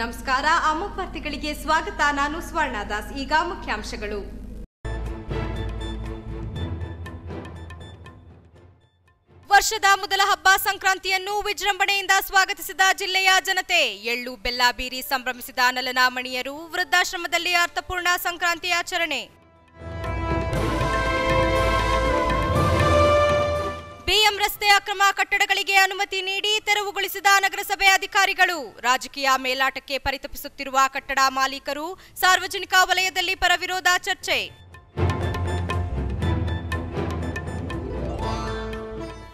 ನಮಸ್ಕಾರ, ಅಮೋಘ್ ವಾರ್ತೆಗಳಿಗೆ ಸ್ವಾಗತ. ನಾನು ಸ್ವರ್ಣ ದಾಸ್. ಈಗ ಮುಖ್ಯಾಂಶಗಳು. ವರ್ಷದ ಮೊದಲ ಹಬ್ಬ ಸಂಕ್ರಾಂತಿಯನ್ನು ವಿಜೃಂಭಣೆಯಿಂದ ಸ್ವಾಗತಿಸಿದ ಜಿಲ್ಲೆಯ ಜನತೆ. ಎಳ್ಳು ಬೆಲ್ಲ ಬೀರಿ ಸಂಭ್ರಮಿಸಿದ ನಲನಾಮಣಿಯರು. ವೃದ್ಧಾಶ್ರಮದಲ್ಲಿ ಅರ್ಥಪೂರ್ಣ ಸಂಕ್ರಾಂತಿ ಆಚರಣೆ. ಬಿಎಂ ರಸ್ತೆ ಅಕ್ರಮ ಕಟ್ಟಡಗಳಿಗೆ ಅನುಮತಿ ನೀಡಿ ತೆರವುಗೊಳಿಸಿದ ನಗರಸಭೆ ಅಧಿಕಾರಿಗಳು. ರಾಜಕೀಯ ಮೇಲಾಟಕ್ಕೆ ಪರಿತಪಿಸುತ್ತಿರುವ ಕಟ್ಟಡ ಮಾಲೀಕರು. ಸಾರ್ವಜನಿಕ ವಲಯದಲ್ಲಿ ಪರವಿರೋಧ ಚರ್ಚೆ.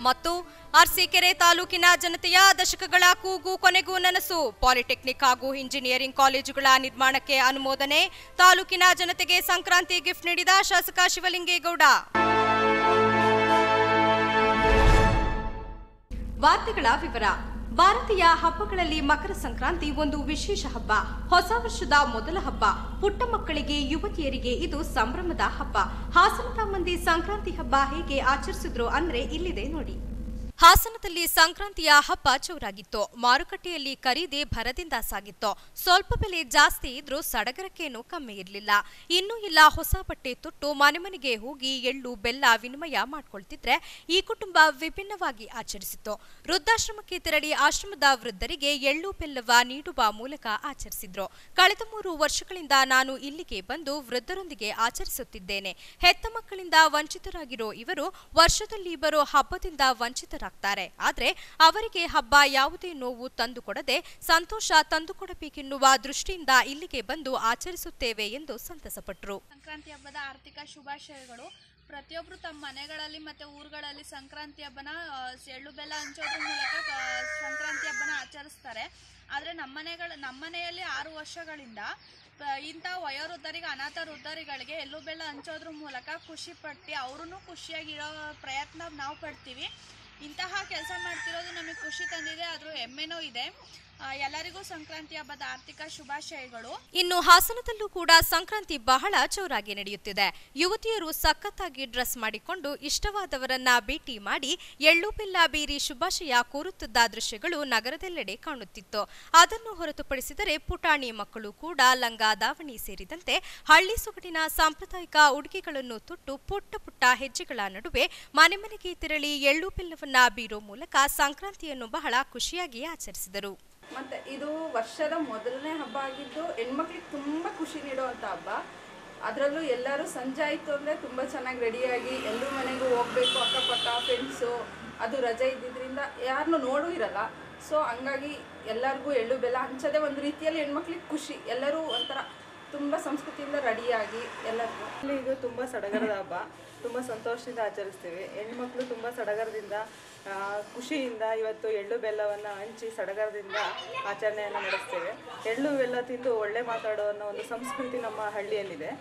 ಮತ್ತು ಅರಸೀಕೆರೆ ತಾಲೂಕಿನ ಜನತೆಯ ದಶಕಗಳ ಕೂಗು ಕೊನೆಗೂ ನನಸು. ಪಾಲಿಟೆಕ್ನಿಕ್ ಹಾಗೂ ಇಂಜಿನಿಯರಿಂಗ್ ಕಾಲೇಜುಗಳ ನಿರ್ಮಾಣಕ್ಕೆ ಅನುಮೋದನೆ. ತಾಲೂಕಿನ ಜನತೆಗೆ ಸಂಕ್ರಾಂತಿ ಗಿಫ್ಟ್ ನೀಡಿದ ಶಾಸಕ ಶಿವಲಿಂಗೇಗೌಡ. ವಾರ್ತೆಗಳ ವಿವರ. ಭಾರತೀಯ ಹಬ್ಬಗಳಲ್ಲಿ ಮಕರ ಸಂಕ್ರಾಂತಿ ಒಂದು ವಿಶೇಷ ಹಬ್ಬ. ಹೊಸ ವರ್ಷದ ಮೊದಲ ಹಬ್ಬ. ಪುಟ್ಟ ಮಕ್ಕಳಿಗೆ, ಯುವತಿಯರಿಗೆ ಇದು ಸಂಭ್ರಮದ ಹಬ್ಬ. ಹಾಸನದ ಮಂದಿ ಸಂಕ್ರಾಂತಿ ಹಬ್ಬ ಹೇಗೆ ಆಚರಿಸಿದ್ರು ಅಂದ್ರೆ ಇಲ್ಲಿದೆ ನೋಡಿ. ಹಾಸನದಲ್ಲಿ ಸಂಕ್ರಾಂತಿಯ ಹಬ್ಬ ಜೋರಾಗಿತ್ತು. ಮಾರುಕಟ್ಟೆಯಲ್ಲಿ ಖರೀದಿ ಭರದಿಂದ ಸಾಗಿತ್ತು. ಸ್ವಲ್ಪ ಬೆಲೆ ಜಾಸ್ತಿ ಇದ್ರೂ ಸಡಗರಕ್ಕೇನು ಕಮ್ಮಿ ಇರಲಿಲ್ಲ. ಇನ್ನೂ ಇಲ್ಲ ಹೊಸ ಬಟ್ಟೆ ತೊಟ್ಟು ಮನೆ ಮನೆಗೆ ಹೋಗಿ ಎಳ್ಳು ಬೆಲ್ಲ ವಿನಿಮಯ ಮಾಡ್ಕೊಳ್ತಿದ್ರೆ ಈ ಕುಟುಂಬ ವಿಭಿನ್ನವಾಗಿ ಆಚರಿಸಿತ್ತು. ವೃದ್ಧಾಶ್ರಮಕ್ಕೆ ತೆರಳಿ ಆಶ್ರಮದ ವೃದ್ಧರಿಗೆ ಎಳ್ಳು ಬೆಲ್ಲವ ನೀಡುವ ಮೂಲಕ ಆಚರಿಸಿದ್ರು. ಕಳೆದ 3 ವರ್ಷಗಳಿಂದ ನಾನು ಇಲ್ಲಿಗೆ ಬಂದು ವೃದ್ಧರೊಂದಿಗೆ ಆಚರಿಸುತ್ತಿದ್ದೇನೆ. ಹೆತ್ತ ಮಕ್ಕಳಿಂದ ವಂಚಿತರಾಗಿರೋ ಇವರು ವರ್ಷದಲ್ಲಿ ಬರೋ ಹಬ್ಬದಿಂದ ವಂಚಿತರಾಗ್ತಾರೆ. ಆದ್ರೆ ಅವರಿಗೆ ಹಬ್ಬ ಯಾವುದೇ ನೋವು ತಂದುಕೊಡದೆ ಸಂತೋಷ ತಂದುಕೊಡಬೇಕೆನ್ನುವ ದೃಷ್ಟಿಯಿಂದ ಇಲ್ಲಿಗೆ ಬಂದು ಆಚರಿಸುತ್ತೇವೆ ಎಂದು ಸಂತಸಪಟ್ಟರು. ಸಂಕ್ರಾಂತಿ ಹಬ್ಬದ ಆರ್ಥಿಕ ಶುಭಾಶಯಗಳು. ಪ್ರತಿಯೊಬ್ಬರು ತಮ್ಮ ಮನೆಗಳಲ್ಲಿ ಮತ್ತೆ ಊರುಗಳಲ್ಲಿ ಸಂಕ್ರಾಂತಿ ಹಬ್ಬನ ಎಳ್ಳು ಬೆಲ್ಲ ಹಂಚೋದ್ರ ಮೂಲಕ ಸಂಕ್ರಾಂತಿ ಹಬ್ಬನ ಆಚರಿಸ್ತಾರೆ. ಆದರೆ ನಮ್ಮ ಮನೆಯಲ್ಲಿ 6 ವರ್ಷಗಳಿಂದ ಇಂಥ ವಯೋವೃದ್ಧರಿಗೆ, ಅನಾಥ ವೃದ್ಧರಿಗಳಿಗೆ ಎಳ್ಳು ಬೆಲ್ಲ ಹಂಚೋದ್ರ ಮೂಲಕ ಖುಷಿ ಪಟ್ಟು ಅವ್ರೂ ಖುಷಿಯಾಗಿರೋ ಪ್ರಯತ್ನ ನಾವು ಪಡ್ತೀವಿ. ಇಂತಹ ಕೆಲಸ ಮಾಡ್ತಿರೋದು ನಮಗೆ ಖುಷಿ ತಂದಿದೆ, ಅದ್ರ ಹೆಮ್ಮೆನೂ ಇದೆ. ಎಲ್ಲರಿಗೂ ಸಂಕ್ರಾಂತಿ ಹಬ್ಬದ ಆರ್ಥಿಕ ಶುಭಾಶಯಗಳು. ಇನ್ನು ಹಾಸನದಲ್ಲೂ ಕೂಡ ಸಂಕ್ರಾಂತಿ ಬಹಳ ಜೋರಾಗಿ ನಡೆಯುತ್ತಿದೆ. ಯುವತಿಯರು ಸಖತ್ತಾಗಿ ಡ್ರೆಸ್ ಮಾಡಿಕೊಂಡು ಇಷ್ಟವಾದವರನ್ನ ಭೇಟಿ ಮಾಡಿ ಎಳ್ಳು ಬೆಲ್ಲ ಬೀರಿ ಶುಭಾಶಯ ಕೋರುತ್ತಿದ್ದ ದೃಶ್ಯಗಳು ನಗರದೆಲ್ಲೆಡೆ ಕಾಣುತ್ತಿತ್ತು. ಅದನ್ನು ಹೊರತುಪಡಿಸಿದರೆ ಪುಟಾಣಿ ಮಕ್ಕಳು ಕೂಡ ಲಂಗ ದಾವಣಿ ಸೇರಿದಂತೆ ಹಳ್ಳಿ ಸೊಗಡಿನ ಸಾಂಪ್ರದಾಯಿಕ ಉಡುಗೆಗಳನ್ನು ತೊಟ್ಟು ಪುಟ್ಟ ಪುಟ್ಟ ಹೆಜ್ಜೆಗಳ ನಡುವೆ ಮನೆ ಮನೆಗೆ ತೆರಳಿ ಎಳ್ಳು ಬೆಲ್ಲವನ್ನ ಬೀರೋ ಮೂಲಕ ಸಂಕ್ರಾಂತಿಯನ್ನು ಬಹಳ ಖುಷಿಯಾಗಿ ಆಚರಿಸಿದರು. ಮತ್ತು ಇದು ವರ್ಷದ ಮೊದಲನೇ ಹಬ್ಬ ಆಗಿದ್ದು ಹೆಣ್ಮಕ್ಳಿಗೆ ತುಂಬ ಖುಷಿ ನೀಡುವಂಥ ಹಬ್ಬ. ಅದರಲ್ಲೂ ಎಲ್ಲರೂ ಸಂಜೆ ಆಯಿತು ಅಂದರೆ ತುಂಬ ಚೆನ್ನಾಗಿ ರೆಡಿಯಾಗಿ ಎಲ್ಲರ ಮನೆಗೂ ಹೋಗಬೇಕು. ಅಕ್ಕಪಕ್ಕ ಫ್ರೆಂಡ್ಸು, ಅದು ರಜೆ ಇದ್ದಿದ್ದರಿಂದ ಯಾರನ್ನೂ ನೋಡೂ ಇರಲ್ಲ. ಸೊ ಹಂಗಾಗಿ ಎಲ್ಲರಿಗೂ ಎಳ್ಳು ಬೆಲ್ಲ ಹಂಚೋದೇ ಒಂದು ರೀತಿಯಲ್ಲಿ ಹೆಣ್ಮಕ್ಳಿಗೆ ಖುಷಿ. ಎಲ್ಲರೂ ಒಂಥರ ತುಂಬ ಸಂಸ್ಕೃತಿಯಿಂದ ರೆಡಿಯಾಗಿ ಎಲ್ಲರಿಗೂ. ಇದು ತುಂಬ ಸಡಗರದ ಹಬ್ಬ. ತುಂಬ ಸಂತೋಷದಿಂದ ಆಚರಿಸ್ತೀವಿ. ಹೆಣ್ಮಕ್ಳು ತುಂಬ ಸಡಗರದಿಂದ ಖುಷಿಯಿಂದ ಇವತ್ತು ಎಳ್ಳು ಬೆಲ್ಲವನ್ನು ಹಂಚಿ ಸಡಗರದಿಂದ ಆಚರಣೆಯನ್ನು ನಡೆಸ್ತೇವೆ. ಎಳ್ಳು ಬೆಲ್ಲ ತಿಂದು ಒಳ್ಳೆ ಮಾತಾಡೋ ಅನ್ನೋ ಒಂದು ಸಂಸ್ಕೃತಿ ನಮ್ಮ ಹಳ್ಳಿಯಲ್ಲಿದೆ.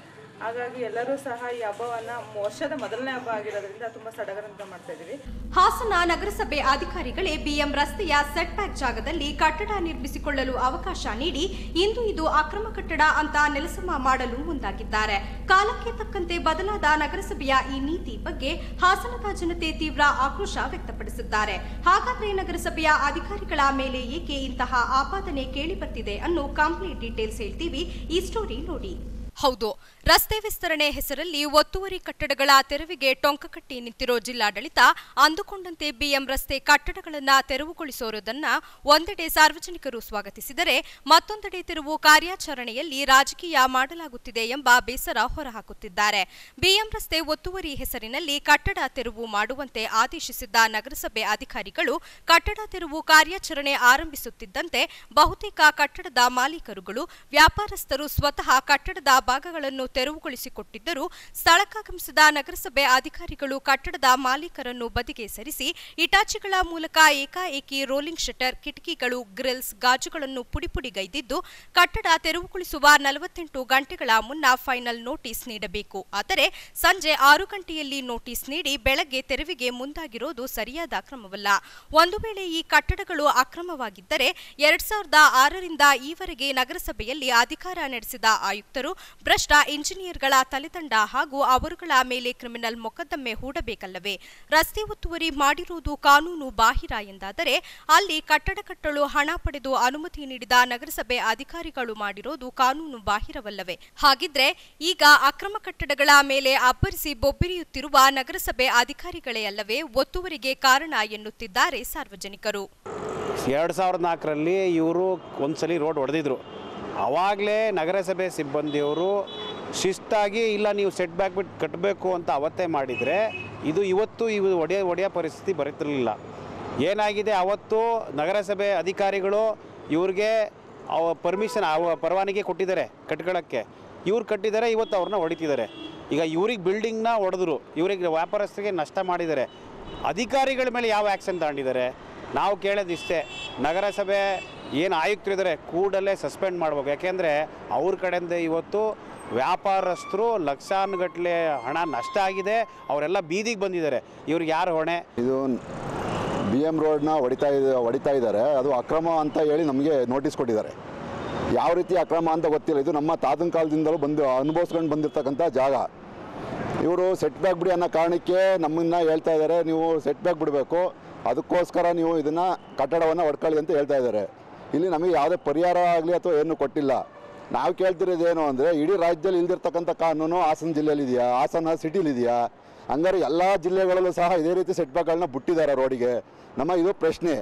ಹಾಗಾಗಿ ಎಲ್ಲರೂ ಸಹ ಈ ಹಬ್ಬವನ್ನು ವರ್ಷದ ಮೊದಲನೇ ಹಬ್ಬ ಆಗಿರೋದ್ರಿಂದ ತುಂಬ ಸಡಗರದಿಂದ ಮಾಡ್ತಾ ಇದ್ದೀವಿ. ಹಾಸನ ನಗರಸಭೆ ಅಧಿಕಾರಿಗಳೇ ಬಿಎಂ ರಸ್ತೆಯ ಸೆಟ್ ಬ್ಯಾಕ್ ಜಾಗದಲ್ಲಿ ಕಟ್ಟಡ ನಿರ್ಮಿಸಿಕೊಳ್ಳಲು ಅವಕಾಶ ನೀಡಿ ಇಂದು ಇದು ಅಕ್ರಮ ಕಟ್ಟಡ ಅಂತ ನೆಲಸಮ ಮಾಡಲು ಮುಂದಾಗಿದ್ದಾರೆ. ಕಾಲಕ್ಕೆ ತಕ್ಕಂತೆ ಬದಲಾದ ನಗರಸಭೆಯ ಈ ನೀತಿ ಬಗ್ಗೆ ಹಾಸನದ ಜನತೆ ತೀವ್ರ ಆಕ್ರೋಶ ವ್ಯಕ್ತಪಡಿಸಿದ್ದಾರೆ. ಹಾಗಾದ್ರೆ ನಗರಸಭೆಯ ಅಧಿಕಾರಿಗಳ ಮೇಲೆ ಏಕೆ ಇಂತಹ ಆಪಾದನೆ ಕೇಳಿಬರ್ತಿದೆ ಅನ್ನೋ ಕಂಪ್ಲೀಟ್ ಡೀಟೇಲ್ಸ್ ಹೇಳ್ತೀವಿ. ಈ ಸ್ಟೋರಿ ನೋಡಿ. ಹೌದು, ರಸ್ತೆ ವಿಸ್ತರಣೆ ಹೆಸರಲ್ಲಿ ಒತ್ತುವರಿ ಕಟ್ಟಡಗಳ ತೆರವಿಗೆ ಟೊಂಕ ಕಟ್ಟಿ ನಿಂತಿರೋ ಜಿಲ್ಲಾಡಳಿತ ಅಂದುಕೊಂಡಂತೆ ಬಿಎಂ ರಸ್ತೆ ಕಟ್ಟಡಗಳನ್ನು ತೆರವುಗೊಳಿಸಿರುವುದನ್ನ ಒಂದೆಡೆ ಸಾರ್ವಜನಿಕರು ಸ್ವಾಗತಿಸಿದರೆ ಮತ್ತೊಂದೆಡೆ ತೆರವು ಕಾರ್ಯಾಚರಣೆಯಲ್ಲಿ ರಾಜಕೀಯ ಮಾಡಲಾಗುತ್ತಿದೆ ಎಂಬ ಬೇಸರ ಹೊರಹಾಕುತ್ತಿದ್ದಾರೆ. ಬಿಎಂ ರಸ್ತೆ ಒತ್ತುವರಿ ಹೆಸರಿನಲ್ಲಿ ಕಟ್ಟಡ ತೆರವು ಮಾಡುವಂತೆ ಆದೇಶಿಸಿದ್ದ ನಗರಸಭೆ ಅಧಿಕಾರಿಗಳು ಕಟ್ಟಡ ತೆರವು ಕಾರ್ಯಾಚರಣೆ ಆರಂಭಿಸುತ್ತಿದ್ದಂತೆ ಬಹುತೇಕ ಕಟ್ಟಡದ ಮಾಲೀಕರುಗಳು, ವ್ಯಾಪಾರಸ್ಥರು ಸ್ವತಃ ಕಟ್ಟಡದ ಭಾಗಗಳನ್ನು ತೆರವುಗೊಳಿಸಿಕೊಟ್ಟಿದ್ದರೂ ಸ್ಥಳಕ್ಕಾಗಮಿಸಿದ ನಗರಸಭೆ ಅಧಿಕಾರಿಗಳು ಕಟ್ಟಡದ ಮಾಲೀಕರನ್ನು ಬದಿಗೆ ಸರಿಸಿ ಇಟಾಚಿಗಳ ಮೂಲಕ ಏಕಾಏಕಿ ರೋಲಿಂಗ್ ಶಟರ್, ಕಿಟಕಿಗಳು, ಗ್ರಿಲ್ಸ್, ಗಾಜುಗಳನ್ನು ಪುಡಿಪುಡಿಗೈದಿದ್ದು ಕಟ್ಟಡ ತೆರವುಗೊಳಿಸುವ 48 ಗಂಟೆಗಳ ಮುನ್ನ ಫೈನಲ್ ನೋಟಿಸ್ ನೀಡಬೇಕು. ಆದರೆ ಸಂಜೆ 6 ಗಂಟೆಯಲ್ಲಿ ನೋಟಿಸ್ ನೀಡಿ ಬೆಳಗ್ಗೆ ತೆರವಿಗೆ ಮುಂದಾಗಿರೋದು ಸರಿಯಾದ ಕ್ರಮವಲ್ಲ. ಒಂದು ವೇಳೆ ಈ ಕಟ್ಟಡಗಳು ಅಕ್ರಮವಾಗಿದ್ದರೆ 2006ರಿಂದ ಈವರೆಗೆ ನಗರಸಭೆಯಲ್ಲಿ ಅಧಿಕಾರ ನಡೆಸಿದ ಆಯುಕ್ತರು, ಭ್ರಷ್ಟ ಇಂಜಿನಿಯರ್ಗಳ ತಲೆದಂಡ ಹಾಗೂ ಅವರುಗಳ ಮೇಲೆ ಕ್ರಿಮಿನಲ್ ಮೊಕದ್ದಮೆ ಹೂಡಬೇಕಲ್ಲವೇ? ರಸ್ತೆ ಒತ್ತುವರಿ ಮಾಡಿರುವುದು ಕಾನೂನು ಬಾಹಿರ ಎಂದಾದರೆ ಅಲ್ಲಿ ಕಟ್ಟಡ ಕಟ್ಟಲು ಹಣ ಪಡೆದು ಅನುಮತಿ ನೀಡಿದ ನಗರಸಭೆ ಅಧಿಕಾರಿಗಳು ಮಾಡಿರೋದು ಕಾನೂನು ಬಾಹಿರವಲ್ಲವೇ? ಹಾಗಿದ್ರೆ ಈಗ ಅಕ್ರಮ ಕಟ್ಟಡಗಳ ಮೇಲೆ ಅಬ್ಬರಿಸಿ ಬೊಬ್ಬಿರಿಯುತ್ತಿರುವ ನಗರಸಭೆ ಅಧಿಕಾರಿಗಳೇ ಅಲ್ಲವೇ ಒತ್ತುವರಿಗೆ ಕಾರಣ ಎನ್ನುತ್ತಿದ್ದಾರೆ ಸಾರ್ವಜನಿಕರು. 2004ರಲ್ಲಿ ಇವರು ಒಂದ್ಸಲಿ ರೋಡ್ ಹೊಡೆದಿದ್ರು. ಆವಾಗಲೇ ನಗರಸಭೆ ಸಿಬ್ಬಂದಿಯವರು ಶಿಸ್ತಾಗಿ ಇಲ್ಲ ನೀವು ಸೆಟ್ ಬ್ಯಾಕ್ ಬಿಟ್ಟು ಕಟ್ಟಬೇಕು ಅಂತ ಅವತ್ತೇ ಮಾಡಿದರೆ ಇವತ್ತು ಒಡೆಯೋ ಪರಿಸ್ಥಿತಿ ಬರುತ್ತಿರಲಿಲ್ಲ. ಏನಾಗಿದೆ, ಅವತ್ತು ನಗರಸಭೆ ಅಧಿಕಾರಿಗಳು ಇವ್ರಿಗೆ ಪರ್ಮಿಷನ್ ಪರವಾನಗಿ ಕೊಟ್ಟಿದ್ದಾರೆ ಕಟ್ಕೊಳ್ಳೋಕ್ಕೆ. ಇವ್ರು ಕಟ್ಟಿದ್ದಾರೆ, ಇವತ್ತು ಅವ್ರನ್ನ ಹೊಡಿತಿದ್ದಾರೆ. ಈಗ ಇವ್ರಿಗೆ ಬಿಲ್ಡಿಂಗ್ನ ಹೊಡೆದ್ರು, ಇವ್ರಿಗೆ ವ್ಯಾಪಾರಸ್ಥರಿಗೆ ನಷ್ಟ ಮಾಡಿದ್ದಾರೆ. ಅಧಿಕಾರಿಗಳ ಮೇಲೆ ಯಾವ ಆ್ಯಕ್ಷನ್ ತಗೊಂಡಿದ್ದಾರೆ? ನಾವು ಕೇಳೋದಿಷ್ಟೇ, ನಗರಸಭೆ ಏನು ಆಯುಕ್ತರಿದ್ದಾರೆ ಕೂಡಲೇ ಸಸ್ಪೆಂಡ್ ಮಾಡಬೇಕು. ಯಾಕೆಂದರೆ ಅವ್ರ ಕಡೆಯಿಂದ ಇವತ್ತು ವ್ಯಾಪಾರಸ್ಥರು ಲಕ್ಷಾನುಗಟ್ಟಲೆ ಹಣ ನಷ್ಟ ಆಗಿದೆ, ಅವರೆಲ್ಲ ಬೀದಿಗೆ ಬಂದಿದ್ದಾರೆ. ಇವ್ರಿಗೆ ಯಾರು ಹೊಣೆ? ಇದು BM ರೋಡ್ನ ಹೊಡಿತಾ ಇದ್ದಾರೆ, ಅದು ಅಕ್ರಮ ಅಂತ ಹೇಳಿ ನಮಗೆ ನೋಟಿಸ್ ಕೊಟ್ಟಿದ್ದಾರೆ. ಯಾವ ರೀತಿ ಅಕ್ರಮ ಅಂತ ಗೊತ್ತಿಲ್ಲ. ಇದು ನಮ್ಮ ತಾತನ ಕಾಲದಿಂದಲೂ ಅನುಭವಿಸ್ಕೊಂಡು ಬಂದಿರತಕ್ಕಂಥ ಜಾಗ. ಇವರು ಸೆಟ್ ಬ್ಯಾಕ್ ಬಿಡಿ ಅನ್ನೋ ಕಾರಣಕ್ಕೆ ನಮ್ಮನ್ನು ಹೇಳ್ತಾ ಇದ್ದಾರೆ, ನೀವು ಸೆಟ್ ಬ್ಯಾಕ್ ಬಿಡಬೇಕು, ಅದಕ್ಕೋಸ್ಕರ ನೀವು ಇದನ್ನು ಕಟ್ಟಡವನ್ನು ಹೊಡ್ಕೊಳ್ಳಿ ಅಂತ ಹೇಳ್ತಾ ಇದ್ದಾರೆ. ಇಲ್ಲಿ ನಮಗೆ ಯಾವುದೇ ಪರಿಹಾರ ಆಗಲಿ ಅಥವಾ ಏನು ಕೊಟ್ಟಿಲ್ಲ. ನಾವು ಕೇಳ್ತಿರೋದೇನು ಅಂದರೆ, ಇಡೀ ರಾಜ್ಯದಲ್ಲಿ ಇಲ್ದಿರ್ತಕ್ಕಂಥ ಕಾನೂನು ಹಾಸನ ಜಿಲ್ಲೆಯಲ್ಲಿದೆಯಾ, ಹಾಸನ ಸಿಟಿಲಿದೆಯಾ? ಹಂಗಾರೆ ಎಲ್ಲ ಜಿಲ್ಲೆಗಳಲ್ಲೂ ಸಹ ಇದೇ ರೀತಿ ಸೆಟ್ ಬ್ಯಾಕ್ಗಳನ್ನ ಬಿಟ್ಟಿದ್ದಾರೆ ರೋಡಿಗೆ. ನಮ್ಮ ಇದು ಪ್ರಶ್ನೆ.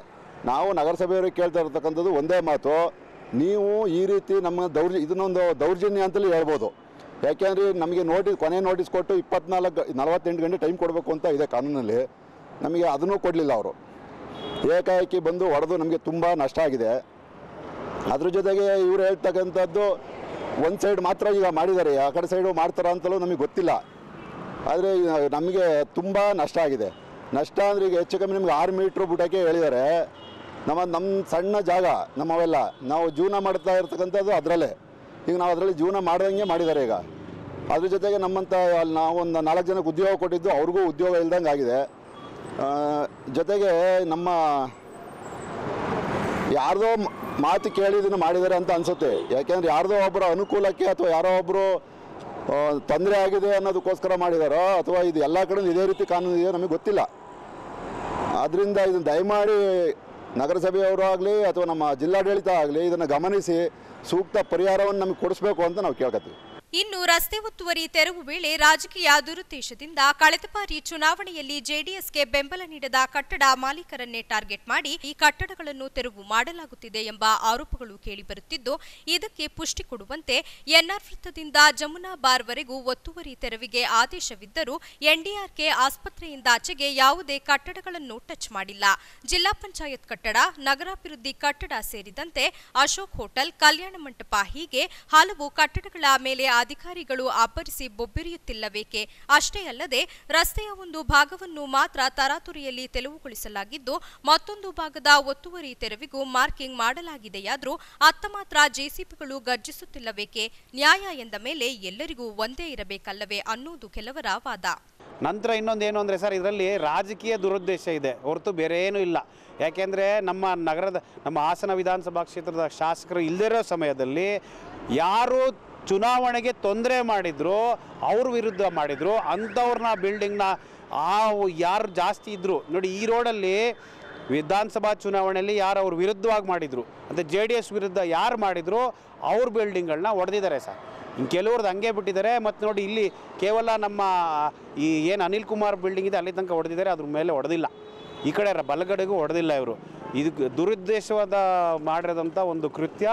ನಾವು ನಗರಸಭೆಯವರಿಗೆ ಕೇಳ್ತಾ ಇರ್ತಕ್ಕಂಥದ್ದು ಒಂದೇ ಮಾತು, ನೀವು ಈ ರೀತಿ ನಮ್ಮ ಇದನ್ನೊಂದು ದೌರ್ಜನ್ಯ ಅಂತಲೇ ಹೇಳ್ಬೋದು. ಯಾಕೆಂದರೆ ನಮಗೆ ಕೊನೆ ನೋಟಿಸ್ ಕೊಟ್ಟು 48 ಗಂಟೆ ಟೈಮ್ ಕೊಡಬೇಕು ಅಂತ ಇದೆ ಕಾನೂನಲ್ಲಿ. ನಮಗೆ ಅದನ್ನೂ ಕೊಡಲಿಲ್ಲ ಅವರು. ಏಕಾಏಕಿ ಬಂದು ಹೊಡೆದು ನಮಗೆ ತುಂಬ ನಷ್ಟ ಆಗಿದೆ. ಅದ್ರ ಜೊತೆಗೆ ಇವರು ಹೇಳ್ತಕ್ಕಂಥದ್ದು ಒಂದು ಸೈಡ್ ಮಾತ್ರ ಈಗ ಮಾಡಿದ್ದಾರೆ, ಆ ಕಡೆ ಸೈಡು ಮಾಡ್ತಾರ ಅಂತಲೂ ನಮಗೆ ಗೊತ್ತಿಲ್ಲ. ಆದರೆ ನಮಗೆ ತುಂಬ ನಷ್ಟ ಆಗಿದೆ. ನಷ್ಟ ಅಂದರೆ ಈಗ ಹೆಚ್ಚು ಕಮ್ಮಿ ನಮಗೆ 6 ಮೀಟ್ರ್ ಬಿಡೋಕ್ಕೆ ಹೇಳಿದ್ದಾರೆ. ನಮ್ಮ ಸಣ್ಣ ಜಾಗ ನಮ್ಮವೆಲ್ಲ, ನಾವು ಜೀವನ ಮಾಡ್ತಾ ಇರ್ತಕ್ಕಂಥದ್ದು ಅದರಲ್ಲೇ. ಈಗ ನಾವು ಅದರಲ್ಲಿ ಜೀವನ ಮಾಡ್ದಂಗೆ ಮಾಡಿದ್ದಾರೆ. ಈಗ ಅದ್ರ ಜೊತೆಗೆ ನಮ್ಮಂಥ ನಾವೊಂದು 4 ಜನಕ್ಕೆ ಉದ್ಯೋಗ ಕೊಟ್ಟಿದ್ದು, ಅವ್ರಿಗೂ ಉದ್ಯೋಗ ಇಲ್ದಂಗೆ ಆಗಿದೆ. ಜೊತೆಗೆ ನಮ್ಮ ಯಾರ್ದೋ ಮಾತು ಕೇಳಿ ಇದನ್ನು ಮಾಡಿದ್ದಾರೆ ಅಂತ ಅನಿಸುತ್ತೆ. ಯಾಕೆಂದರೆ ಯಾರ್ದೋ ಒಬ್ಬರ ಅನುಕೂಲಕ್ಕೆ ಅಥವಾ ಯಾರೋ ಒಬ್ಬರು ತೊಂದರೆ ಆಗಿದೆ ಅನ್ನೋದಕ್ಕೋಸ್ಕರ ಮಾಡಿದಾರೋ ಅಥವಾ ಇದು ಎಲ್ಲ ಕಡೆ ಇದೇ ರೀತಿ ಕಾನೂನು ಇದೆಯೋ ನಮಗೆ ಗೊತ್ತಿಲ್ಲ. ಆದ್ದರಿಂದ ಇದನ್ನು ದಯಮಾಡಿ ನಗರಸಭೆಯವರು ಆಗಲಿ ಅಥವಾ ನಮ್ಮ ಜಿಲ್ಲಾಡಳಿತ ಆಗಲಿ ಇದನ್ನು ಗಮನಿಸಿ ಸೂಕ್ತ ಪರಿಹಾರವನ್ನು ನಮಗೆ ಕೊಡಿಸ್ಬೇಕು ಅಂತ ನಾವು ಕೇಳ್ಕೊತೀವಿ. ಇನ್ನು ರಸ್ತೆ ಒತ್ತುವರಿ ತೆರವು ವೇಳೆ ರಾಜಕೀಯ ದುರುದ್ದೇಶದಿಂದ ಕಳೆದ ಬಾರಿ ಚುನಾವಣೆಯಲ್ಲಿ ಜೆಡಿಎಸ್ಗೆ ಬೆಂಬಲ ನೀಡದ ಕಟ್ಟಡ ಮಾಲೀಕರನ್ನೇ ಟಾರ್ಗೆಟ್ ಮಾಡಿ ಈ ಕಟ್ಟಡಗಳನ್ನು ತೆರವು ಮಾಡಲಾಗುತ್ತಿದೆ ಎಂಬ ಆರೋಪಗಳು ಕೇಳಿಬರುತ್ತಿದ್ದು, ಇದಕ್ಕೆ ಪುಷ್ಟಿ ಕೊಡುವಂತೆ ಎನ್ಆರ್ ವೃತ್ತದಿಂದ ಜಮುನಾ ಬಾರ್ವರೆಗೂ ಒತ್ತುವರಿ ತೆರವಿಗೆ ಆದೇಶವಿದ್ದರೂ ಎನ್ಡಿಆರ್ಕೆ ಆಸ್ಪತ್ರೆಯಿಂದಾಚೆಗೆ ಯಾವುದೇ ಕಟ್ಟಡಗಳನ್ನು ಟಚ್ ಮಾಡಿಲ್ಲ. ಜಿಲ್ಲಾ ಪಂಚಾಯತ್ ಕಟ್ಟಡ, ನಗರಾಭಿವೃದ್ಧಿ ಕಟ್ಟಡ ಸೇರಿದಂತೆ ಅಶೋಕ್ ಹೋಟೆಲ್, ಕಲ್ಯಾಣ ಮಂಟಪ ಹೀಗೆ ಹಲವು ಕಟ್ಟಡಗಳ ಮೇಲೆ ಅಧಿಕಾರಿಗಳು ಅಬ್ಬರಿಸಿ ಬೊಬ್ಬಿರಿಯುತ್ತಿಲ್ಲವೇಕೆ? ಅಷ್ಟೇ ಅಲ್ಲದೆ ರಸ್ತೆಯ ಒಂದು ಭಾಗವನ್ನು ಮಾತ್ರ ತರಾತುರಿಯಲ್ಲಿ ತೆರವುಗೊಳಿಸಲಾಗಿದ್ದು, ಮತ್ತೊಂದು ಭಾಗದ ಒತ್ತುವರಿ ತೆರವಿಗೂ ಮಾರ್ಕಿಂಗ್ ಮಾಡಲಾಗಿದೆಯಾದರೂ ಅತ್ತ ಮಾತ್ರ ಜೆಸಿಬಿಗಳು ಗರ್ಜಿಸುತ್ತಿಲ್ಲವೇಕೆ? ನ್ಯಾಯ ಎಂದ ಮೇಲೆ ಎಲ್ಲರಿಗೂ ಒಂದೇ ಇರಬೇಕಲ್ಲವೇ ಅನ್ನೋದು ಕೆಲವರ ವಾದ. ನಂತರ ಇನ್ನೊಂದೇನು ಅಂದರೆ ಸರ್, ಇದರಲ್ಲಿ ರಾಜಕೀಯ ದುರುದ್ದೇಶ ಇದೆ ಹೊರತು ಬೇರೆ ಏನೂ ಇಲ್ಲ. ಯಾಕೆಂದರೆ ನಮ್ಮ ಹಾಸನ ವಿಧಾನಸಭಾ ಕ್ಷೇತ್ರದ ಶಾಸಕರು ಇಲ್ಲದಿರೋ ಸಮಯದಲ್ಲಿ ಯಾರು ಚುನಾವಣೆಗೆ ತೊಂದರೆ ಮಾಡಿದ್ರು, ಅವ್ರ ವಿರುದ್ಧ ಮಾಡಿದ್ರು, ಅಂಥವ್ರನ್ನ ಬಿಲ್ಡಿಂಗ್ನ ಯಾರು ಜಾಸ್ತಿ ಇದ್ದರು ನೋಡಿ. ಈ ರೋಡಲ್ಲಿ ವಿಧಾನಸಭಾ ಚುನಾವಣೆಯಲ್ಲಿ ಯಾರು ಅವ್ರ ವಿರುದ್ಧವಾಗಿ ಮಾಡಿದರು ಅಂತ JDS ವಿರುದ್ಧ ಯಾರು ಮಾಡಿದ್ರು ಅವ್ರ ಬಿಲ್ಡಿಂಗ್ಗಳನ್ನ ಹೊಡೆದಿದ್ದಾರೆ ಸರ್. ಇನ್ನು ಕೆಲವ್ರದ್ದು ಹಂಗೆ ಬಿಟ್ಟಿದ್ದಾರೆ. ಮತ್ತು ನೋಡಿ, ಇಲ್ಲಿ ಕೇವಲ ನಮ್ಮ ಏನು ಅನಿಲ್ ಕುಮಾರ್ ಬಿಲ್ಡಿಂಗ್ ಇದೆ ಅಲ್ಲಿ ತನಕ ಹೊಡೆದಿದ್ದಾರೆ, ಅದ್ರ ಮೇಲೆ ಹೊಡೆದಿಲ್ಲ. ಈ ಕಡೆ ಬಲಗಡೆಗೂ ಹೊಡೆದಿಲ್ಲ. ಇವರು ಇದು ದುರುದ್ದೇಶವಾದ ಮಾಡಿರೋದಂಥ ಒಂದು ಕೃತ್ಯ.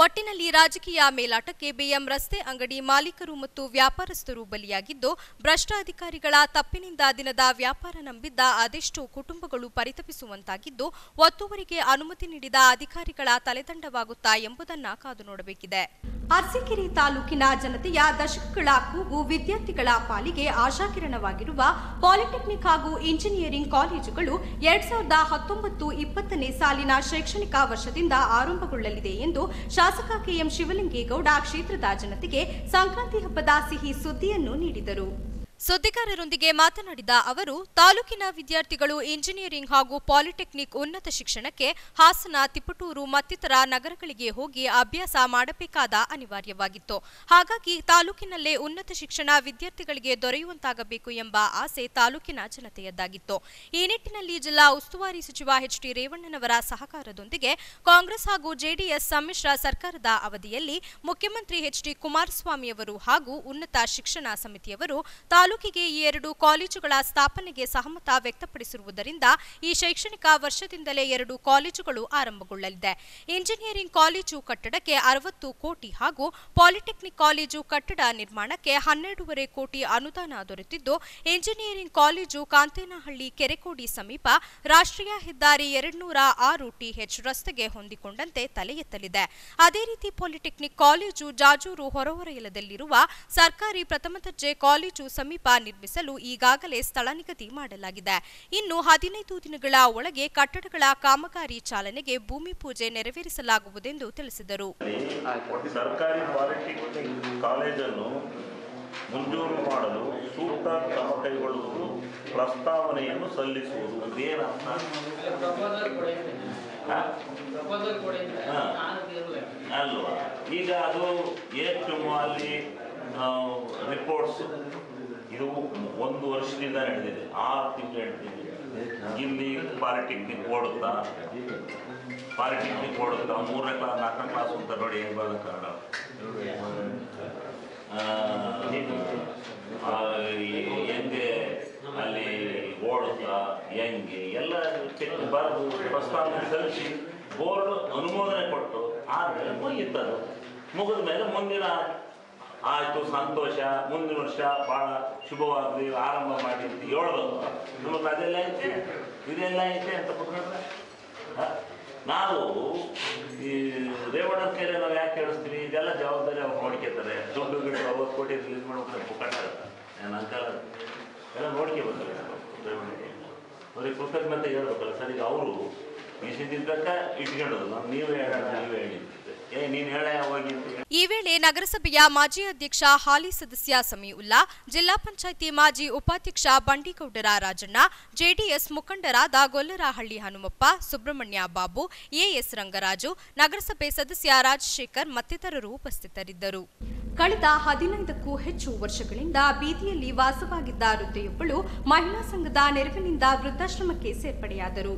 ಒಟ್ಟಿನಲ್ಲಿ ರಾಜಕೀಯ ಮೇಲಾಟಕ್ಕೆ ಬಿಎಂ ರಸ್ತೆ ಅಂಗಡಿ ಮಾಲೀಕರು ಮತ್ತು ವ್ಯಾಪಾರಸ್ಥರು ಬಲಿಯಾಗಿದ್ದು, ಭ್ರಷ್ಟ ಅಧಿಕಾರಿಗಳ ತಪ್ಪಿನಿಂದ ದಿನದ ವ್ಯಾಪಾರ ನಂಬಿದ್ದ ಅದೆಷ್ಟೋ ಕುಟುಂಬಗಳು ಪರಿತಪಿಸುವಂತಾಗಿದ್ದು, ಒತ್ತುವರಿಗೆ ಅನುಮತಿ ನೀಡಿದ ಅಧಿಕಾರಿಗಳ ತಲೆದಂಡವಾಗುತ್ತಾ ಎಂಬುದನ್ನು ಕಾದು ನೋಡಬೇಕಿದೆ. ಅರಸೀಕೆರೆ ತಾಲೂಕಿನ ಜನತೆಯ ದಶಕಗಳ ಕೂಗು ವಿದ್ಯಾರ್ಥಿಗಳ ಪಾಲಿಗೆ ಆಶಾಕಿರಣವಾಗಿರುವ ಪಾಲಿಟೆಕ್ನಿಕ್ ಹಾಗೂ ಇಂಜಿನಿಯರಿಂಗ್ ಕಾಲೇಜುಗಳು 2019-20 ಸಾಲಿನ ಶೈಕ್ಷಣಿಕ ವರ್ಷದಿಂದ ಆರಂಭಗೊಳ್ಳಲಿದೆ ಎಂದು ಶಾಸಕ ಕೆಎಂ ಶಿವಲಿಂಗೇಗೌಡ ಕ್ಷೇತ್ರದ ಜನತೆಗೆ ಸಂಕ್ರಾಂತಿ ಹಬ್ಬದ ಸಿಹಿ ಸುದ್ದಿಯನ್ನು ನೀಡಿದರು. ಸುದ್ದಿಗಾರರೊಂದಿಗೆ ಮಾತನಾಡಿದ ಅವರು, ತಾಲೂಕಿನ ವಿದ್ಯಾರ್ಥಿಗಳು ಇಂಜಿನಿಯರಿಂಗ್ ಹಾಗೂ ಪಾಲಿಟೆಕ್ನಿಕ್ ಉನ್ನತ ಶಿಕ್ಷಣಕ್ಕೆ ಹಾಸನ, ತಿಪಟೂರು ಮತ್ತಿತರ ನಗರಗಳಿಗೆ ಹೋಗಿ ಅಭ್ಯಾಸ ಮಾಡಬೇಕಾದ ಅನಿವಾರ್ಯವಾಗಿತ್ತು. ಹಾಗಾಗಿ ತಾಲೂಕಿನಲ್ಲೇ ಉನ್ನತ ಶಿಕ್ಷಣ ವಿದ್ಯಾರ್ಥಿಗಳಿಗೆ ದೊರೆಯುವಂತಾಗಬೇಕು ಎಂಬ ಆಸೆ ತಾಲೂಕಿನ ಜನತೆಯದ್ದಾಗಿತ್ತು. ಈ ನಿಟ್ಟಿನಲ್ಲಿ ಜಿಲ್ಲಾ ಉಸ್ತುವಾರಿ ಸಚಿವ ಎಚ್ ಡಿ ರೇವಣ್ಣನವರ ಸಹಕಾರದೊಂದಿಗೆ ಕಾಂಗ್ರೆಸ್ ಹಾಗೂ ಜೆಡಿಎಸ್ ಸಮ್ಮಿಶ್ರ ಸರ್ಕಾರದ ಅವಧಿಯಲ್ಲಿ ಮುಖ್ಯಮಂತ್ರಿ ಎಚ್ ಡಿ ಕುಮಾರಸ್ವಾಮಿಯವರು ಹಾಗೂ ಉನ್ನತ ಶಿಕ್ಷಣ ಸಮಿತಿಯವರು ತಾಲೂಕಿಗೆ ಈ 2 ಕಾಲೇಜುಗಳ ಸ್ಥಾಪನೆಗೆ ಸಹಮತ ವ್ಯಕ್ತಪಡಿಸಿರುವುದರಿಂದ ಈ ಶೈಕ್ಷಣಿಕ ವರ್ಷದಿಂದಲೇ 2 ಕಾಲೇಜುಗಳು ಆರಂಭಗೊಳ್ಳಲಿದೆ. ಇಂಜಿನಿಯರಿಂಗ್ ಕಾಲೇಜು ಕಟ್ಟಡಕ್ಕೆ 60 ಕೋಟಿ ಹಾಗೂ ಪಾಲಿಟೆಕ್ನಿಕ್ ಕಾಲೇಜು ಕಟ್ಟಡ ನಿರ್ಮಾಣಕ್ಕೆ 12.5 ಕೋಟಿ ಅನುದಾನ ದೊರೆತಿದ್ದು, ಇಂಜಿನಿಯರಿಂಗ್ ಕಾಲೇಜು ಕಾಂತೇನಹಳ್ಳಿ ಕೆರೆಕೋಡಿ ಸಮೀಪ ರಾಷ್ಟ್ರೀಯ ಹೆದ್ದಾರಿ 206 ಟಿಎಚ್ ರಸ್ತೆಗೆ ಹೊಂದಿಕೊಂಡಂತೆ ತಲೆ ಎತ್ತಲಿದೆ. ಅದೇ ರೀತಿ ಪಾಲಿಟೆಕ್ನಿಕ್ ಕಾಲೇಜು ಜಾಜೂರು ಹೊರವಲಯದಲ್ಲಿರುವ ಸರ್ಕಾರಿ ಪ್ರಥಮ ದರ್ಜೆ ಕಾಲೇಜು ಸಮೀಪ ನಿರ್ಮಿಸಲು ಈಗಾಗಲೇ ಸ್ಥಳ ನಿಗದಿ ಮಾಡಲಾಗಿದೆ. ಇನ್ನು 15 ದಿನಗಳ ಒಳಗೆ ಕಟ್ಟಡಗಳ ಕಾಮಗಾರಿ ಚಾಲನೆಗೆ ಭೂಮಿ ಪೂಜೆ ನೆರವೇರಿಸಲಾಗುವುದೆಂದು ತಿಳಿಸಿದರು. ಸರ್ಕಾರಿ ಪಾಲಿಟೆಕ್ನಿಕ್ ಕಾಲೇಜನ್ನು ಮಂಜೂರು ಮಾಡಲು ಸೂಕ್ತ ಕ್ರಮ ಕೈಗೊಳ್ಳುವುದು, ಪ್ರಸ್ತಾವನೆಯನ್ನು ಸಲ್ಲಿಸುವುದು. ಏನಂತ ಅಲ್ವಾ? ಈಗ ಅದು ಎಷ್ಟು ಅಲ್ಲಿ ರಿಪೋರ್ಟ್ಸ್ ಇದು 1 ವರ್ಷದಿಂದ ನಡೆದಿದೆ, 6 ತಿಂಗಳು ನಡೆದಿದೆ. ಇಲ್ಲಿ ಪಾಲಿಟೆಕ್ನಿಕ್ ಓಡುತ್ತಾ 3ನೇ ಕ್ಲಾಸ್ 4ನೇ ಕ್ಲಾಸ್ ಅಂತ ನೋಡಿ ಹೆಂಗೆ ಬರೋದು ಕನ್ನಡ. ಹೆಂಗೆ ಅಲ್ಲಿ ಓಡುತ್ತಾ ಹೆಂಗೆ ಎಲ್ಲ ಚೆಕ್ ಬರೆದು ಪ್ರಸ್ತಾವನೆ ಸಲ್ಲಿಸಿ ಬೋರ್ಡ್ ಅನುಮೋದನೆ ಕೊಟ್ಟು ಆಮೇಲೆ ಮುಗಿಯುತ್ತದೆ. ಮುಗಿದ ಮೇಲೆ ಮುಂದಿನ ಆಯಿತು ಸಂತೋಷ, ಮುಂದಿನ ವರ್ಷ ಭಾಳ ಶುಭವಾಗಲಿ ಆರಂಭ ಮಾಡಿ ಅಂತ ಹೇಳ್ಬೇಕು. ನಮಗೆ ಅದೆಲ್ಲ ಐತೆ ಇದೆಲ್ಲ ಐತೆ ಅಂತ ಕೂತ್ಕೊಂಡ್ರೆ ನಾವು ಈ ರೇವಣ್ಣ ಕೈಲಿ ನಾವು ಯಾಕೆ ಹೇಳಿಸ್ತೀವಿ? ಇದೆಲ್ಲ ಜವಾಬ್ದಾರಿ ಅವ್ರು ನೋಡ್ಕೊತಾರೆ. ದುಡ್ಡು 60 ಕೋಟಿ ರಿಲೀಸ್ ಮಾಡ್ಬೇಕಾದ್ರೆ ಪುಕ್ಕಾಡ್ತಾರೆ. ನಾನು ಅಂಕಲ್ ಎಲ್ಲ ನೋಡ್ಕೋಬೇಕಲ್ಲ ರೇವಣ್ಣ ಅವ್ರಿಗೆ ಕೃತಜ್ಞತೆ ಹೇಳ್ಬೇಕಲ್ಲ. ಸರ್ ಈಗ ಅವರು ಇಸಿದ್ದಾಗ ಇಟ್ಕೊಂಡಲ್ಲ, ನೀವೇ ಹೇಳೋಣ, ನೀವೇ ಹೇಳಿದ್ದೆ, ನೀನು ಹೇಳ ಹೋಗಿ. ಈ ವೇಳೆ ನಗರಸಭೆಯ ಮಾಜಿ ಅಧ್ಯಕ್ಷ ಹಾಲಿ ಸದಸ್ಯ ಸಮೀಉಲ್ಲಾ, ಜಿಲ್ಲಾ ಪಂಚಾಯಿತಿ ಮಾಜಿ ಉಪಾಧ್ಯಕ್ಷ ಬಂಡಿಗೌಡರ ರಾಜಣ್ಣ, ಜೆಡಿಎಸ್ ಮುಖಂಡರಾದ ಗೊಲ್ಲರಹಳ್ಳಿ ಹನುಮಪ್ಪ, ಸುಬ್ರಹ್ಮಣ್ಯ ಬಾಬು, ಎಎಸ್ ರಂಗರಾಜು, ನಗರಸಭೆ ಸದಸ್ಯ ರಾಜಶೇಖರ್ ಮತ್ತಿತರರು ಉಪಸ್ಥಿತರಿದ್ದರು. ಕಳೆದ 15ಕ್ಕೂ ಹೆಚ್ಚು ವರ್ಷಗಳಿಂದ ಬೀದಿಯಲ್ಲಿ ವಾಸವಾಗಿದ್ದ ವೃದ್ಧೆಯೊಬ್ಬಳು ಮಹಿಳಾ ಸಂಘದ ನೆರವಿನಿಂದ ವೃದ್ಧಾಶ್ರಮಕ್ಕೆ ಸೇರ್ಪಡೆಯಾದರು.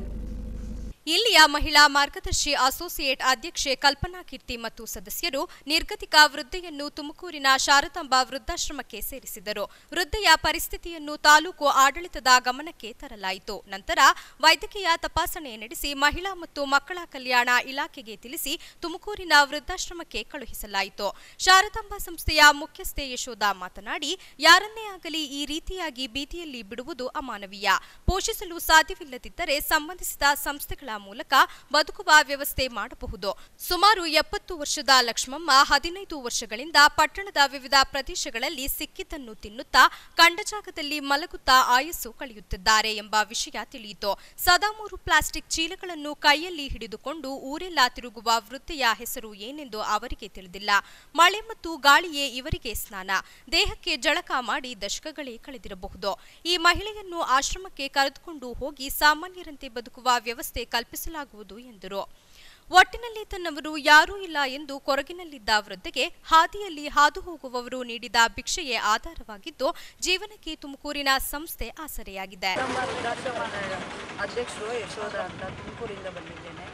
ಇಲ್ಲಿಯ ಮಹಿಳಾ ಮಾರ್ಗದರ್ಶಿ ಅಸೋಸಿಯೇಟ್ ಅಧ್ಯಕ್ಷೆ ಕಲ್ಪನಾ ಕೀರ್ತಿ ಮತ್ತು ಸದಸ್ಯರು ನಿರ್ಗತಿಕ ವೃದ್ಧೆಯನ್ನು ತುಮಕೂರಿನ ಶಾರದಾಂಬಾ ವೃದ್ಧಾಶ್ರಮಕ್ಕೆ ಸೇರಿಸಿದರು. ವೃದ್ಧೆಯ ಪರಿಸ್ಥಿತಿಯನ್ನು ತಾಲೂಕು ಆಡಳಿತದ ಗಮನಕ್ಕೆ ತರಲಾಯಿತು. ನಂತರ ವೈದ್ಯಕೀಯ ತಪಾಸಣೆ ನಡೆಸಿ ಮಹಿಳಾ ಮತ್ತು ಮಕ್ಕಳ ಕಲ್ಯಾಣ ಇಲಾಖೆಗೆ ತಿಳಿಸಿ ತುಮಕೂರಿನ ವೃದ್ಧಾಶ್ರಮಕ್ಕೆ ಕಳುಹಿಸಲಾಯಿತು. ಶಾರದಾಂಬಾ ಸಂಸ್ಥೆಯ ಮುಖ್ಯಸ್ಥೆ ಯಶೋಧ ಮಾತನಾಡಿ, ಯಾರನ್ನೇ ಆಗಲಿ ಈ ರೀತಿಯಾಗಿ ಬೀದಿಯಲ್ಲಿ ಬಿಡುವುದು ಅಮಾನವೀಯ. ಪೋಷಿಸಲು ಸಾಧ್ಯವಿಲ್ಲದಿದ್ದರೆ ಸಂಬಂಧಿಸಿದ ಸಂಸ್ಥೆಗಳ ಮೂಲಕ ಬದುಕುವ ವ್ಯವಸ್ಥೆ ಮಾಡಬಹುದು. ಸುಮಾರು 70 ವರ್ಷದ ಲಕ್ಷ್ಮಮ್ಮ 15 ವರ್ಷಗಳಿಂದ ಪಟ್ಟಣದ ವಿವಿಧ ಪ್ರದೇಶಗಳಲ್ಲಿ ಸಿಕ್ಕಿದ್ದನ್ನು ತಿನ್ನುತ್ತಾ ಕಂಡ ಜಾಗದಲ್ಲಿ ಮಲಗುತ್ತಾ ಆಯಸ್ಸು ಕಳೆಯುತ್ತಿದ್ದಾರೆ ಎಂಬ ವಿಷಯ ತಿಳಿಯಿತು. ಸದಾ 3 ಪ್ಲಾಸ್ಟಿಕ್ ಚೀಲಗಳನ್ನು ಕೈಯಲ್ಲಿ ಹಿಡಿದುಕೊಂಡು ಊರೆಲ್ಲ ತಿರುಗುವ ವೃದ್ಧೆಯ ಹೆಸರು ಏನೆಂದು ಅವರಿಗೆ ತಿಳಿದಿಲ್ಲ. ಮಳೆ ಮತ್ತು ಗಾಳಿಯೇ ಇವರಿಗೆ ಸ್ನಾನ. ದೇಹಕ್ಕೆ ಜಳಕ ಮಾಡಿ ದಶಕಗಳೇ ಕಳೆದಿರಬಹುದು. ಈ ಮಹಿಳೆಯನ್ನು ಆಶ್ರಮಕ್ಕೆ ಕರೆದುಕೊಂಡು ಹೋಗಿ ಸಾಮಾನ್ಯರಂತೆ ಬದುಕುವ ವ್ಯವಸ್ಥೆ ಕಲ್ಪಿಸಲಾಗುವುದು ಎಂದರು. ಒಟ್ಟಿನಲ್ಲಿ ತನ್ನವರು ಯಾರೂ ಇಲ್ಲ ಎಂದು ಕೊರಗಿನಲ್ಲಿದ್ದ ವೃದ್ಧೆಗೆ ಹಾದಿಯಲ್ಲಿ ಹಾದು ಹೋಗುವವರು ನೀಡಿದ ಭಿಕ್ಷೆಯೇ ಆಧಾರವಾಗಿದ್ದು ಜೀವನಕ್ಕೆ ತುಮಕೂರಿನ ಸಂಸ್ಥೆ ಆಸರೆಯಾಗಿದೆ. ಅಧ್ಯಕ್ಷರು ಯಶೋಧ ಅಂತ ತುಮಕೂರಿಂದ ಬಂದಿದ್ದೇನೆ.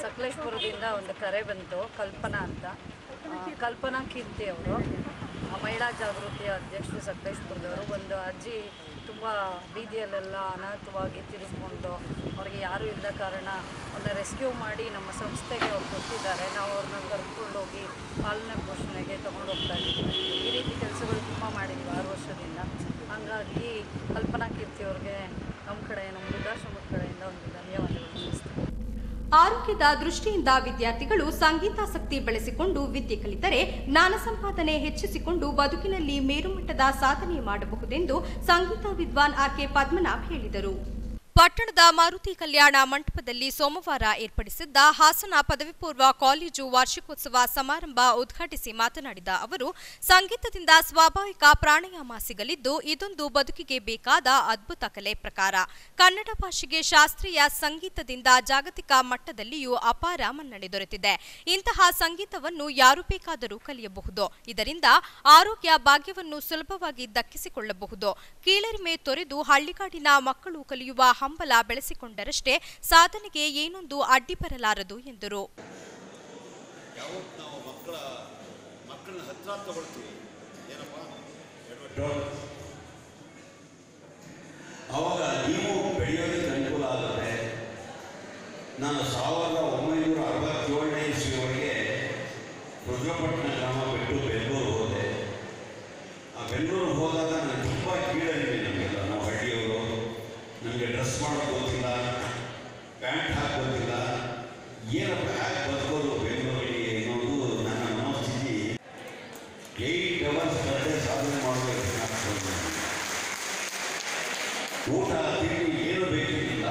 ಸಕಲೇಶ್ಪುರದಿಂದ ಒಂದು ಕರೆ ಬಂತು, ಕಲ್ಪನಾ ಅಂತ. ಕಲ್ಪನಾ ಕೀರ್ತಿ ಅವರು ಮಹಿಳಾ ಜಾಗೃತಿಯ ಅಧ್ಯಕ್ಷರು ಸಕಲೇಶ್ಪುರದವರು. ಒಂದು ಅಜ್ಜಿ ತುಂಬ ಬೀದಿಯಲ್ಲೆಲ್ಲ ಅನಾಥವಾಗಿ ತಿರುಗಿಕೊಂಡು ಅವ್ರಿಗೆ ಯಾರೂ ಇಲ್ಲದ ಕಾರಣ ಅವ್ರನ್ನ ರೆಸ್ಕ್ಯೂ ಮಾಡಿ ನಮ್ಮ ಸಂಸ್ಥೆಗೆ ಅವ್ರು ಕೊಟ್ಟಿದ್ದಾರೆ. ನಾವು ಅವ್ರನ್ನ ಕರ್ಕೊಂಡೋಗಿ ಪಾಲನೆ ಪೋಷಣೆಗೆ ತೊಗೊಂಡು ಹೋಗ್ತಾ ಇದ್ದೀವಿ. ಈ ರೀತಿ ಕೆಲಸಗಳು ತುಂಬ ಮಾಡಿದ್ವಿ 6 ವರ್ಷದಿಂದ. ಹಾಗಾಗಿ ಕಲ್ಪನಾ ಕೀರ್ತಿ ಅವ್ರಿಗೆ ನಮ್ಮ ಕಡೆ, ನಮ್ಮ ವೃದ್ಧಾಶ್ರಮದ ಕಡೆಯಿಂದ ಒಂದು ಧನ್ಯವಾದಗಳು ತಿಳಿಸ್ತೀವಿ. ಆರೋಗ್ಯದ ದೃಷ್ಟಿಯಿಂದ ವಿದ್ಯಾರ್ಥಿಗಳು ಸಂಗೀತಾಸಕ್ತಿ ಬೆಳೆಸಿಕೊಂಡು ವಿದ್ಯೆ ಕಲಿತರೆ ಜ್ಞಾನ ಸಂಪಾದನೆ ಹೆಚ್ಚಿಸಿಕೊಂಡು ಬದುಕಿನಲ್ಲಿ ಮೇರುಮಟ್ಟದ ಸಾಧನೆ ಮಾಡಬಹುದೆಂದು ಸಂಗೀತ ವಿದ್ವಾನ್ ಆರ್ ಕೆ ಪದ್ಮನಾಭ್ ಹೇಳಿದರು. ಪಟ್ಟಣದ ಮಾರುತಿ ಕಲ್ಯಾಣ ಮಂಟಪದಲ್ಲಿ ಸೋಮವಾರ ಏರ್ಪಡಿಸಿದ್ದ ಹಾಸನ ಪದವಿ ಪೂರ್ವ ಕಾಲೇಜು ವಾರ್ಷಿಕೋತ್ಸವ ಸಮಾರಂಭ ಉದ್ಘಾಟಿಸಿ ಮಾತನಾಡಿದ ಅವರು, ಸಂಗೀತದಿಂದ ಸ್ವಾಭಾವಿಕ ಪ್ರಾಣಾಯಾಮ ಸಿಗಲಿದ್ದು, ಇದೊಂದು ಬದುಕಿಗೆ ಬೇಕಾದ ಅದ್ಭುತ ಕಲೆ ಪ್ರಕಾರ. ಕನ್ನಡ ಭಾಷೆಗೆ ಶಾಸ್ತ್ರೀಯ ಸಂಗೀತದಿಂದ ಜಾಗತಿಕ ಮಟ್ಟದಲ್ಲಿಯೂ ಅಪಾರ ಮನ್ನಣೆ ದೊರೆತಿದೆ. ಇಂತಹ ಸಂಗೀತವನ್ನು ಯಾರು ಬೇಕಾದರೂ ಕಲಿಯಬಹುದು. ಇದರಿಂದ ಆರೋಗ್ಯ ಭಾಗ್ಯವನ್ನು ಸುಲಭವಾಗಿ ದಕ್ಕಿಸಿಕೊಳ್ಳಬಹುದು. ಕೀಳರಿಮೆ ತೊರೆದು ಹಳ್ಳಿಗಾಡಿನ ಮಕ್ಕಳು ಕಲಿಯುವ ಹಂಬಲ ಬೆಳೆಸಿಕೊಂಡರಷ್ಟೇ ಸಾಧನೆಗೆ ಏನೊಂದು ಅಡ್ಡಿ ಬರಲಾರದು ಎಂದರು. ಅವಾಗ ನೀವು ಬೆಳೆಯೋದಕ್ಕೆ ಅನುಕೂಲ ಆಗುತ್ತೆ. ನಾನು 1967ನೇ ಇಸ್ವಿಯವರೆಗೆ ರುದ್ರಪಟ್ಟಣ ಗ್ರಾಮ ಬಿಟ್ಟು ಬೆಂಗಳೂರು ಹೋದೆ. ಆ ಬೆಂಗಳೂರು ಹೋದಾಗ ನನಗೆ ತುಂಬ ಕೀಳರಿಮೆ. ನಮಗೆಲ್ಲ ನಾವು ಹಳ್ಳಿಯವರು, ನಮಗೆ ಡ್ರೆಸ್ ಮಾಡೋಕ್ಕೆ ಗೊತ್ತಿಲ್ಲ, ಪ್ಯಾಂಟ್ ಹಾಕೋದಿಲ್ಲ, ಏನಪ್ಪ ಹ್ಯಾಕ್ ಬದುಕೋದು ಬೆಂಗಳೂರಿಗೆ ಅನ್ನೋದು ನನ್ನ ಮನಸ್ಥಿತಿ. 8 hours ಗಂಟೆ ಸಾಧನೆ ಮಾಡಬೇಕು. ಊಟ ತಿಂಡಿ ಏನು ಬೇಕಿಲ್ಲ.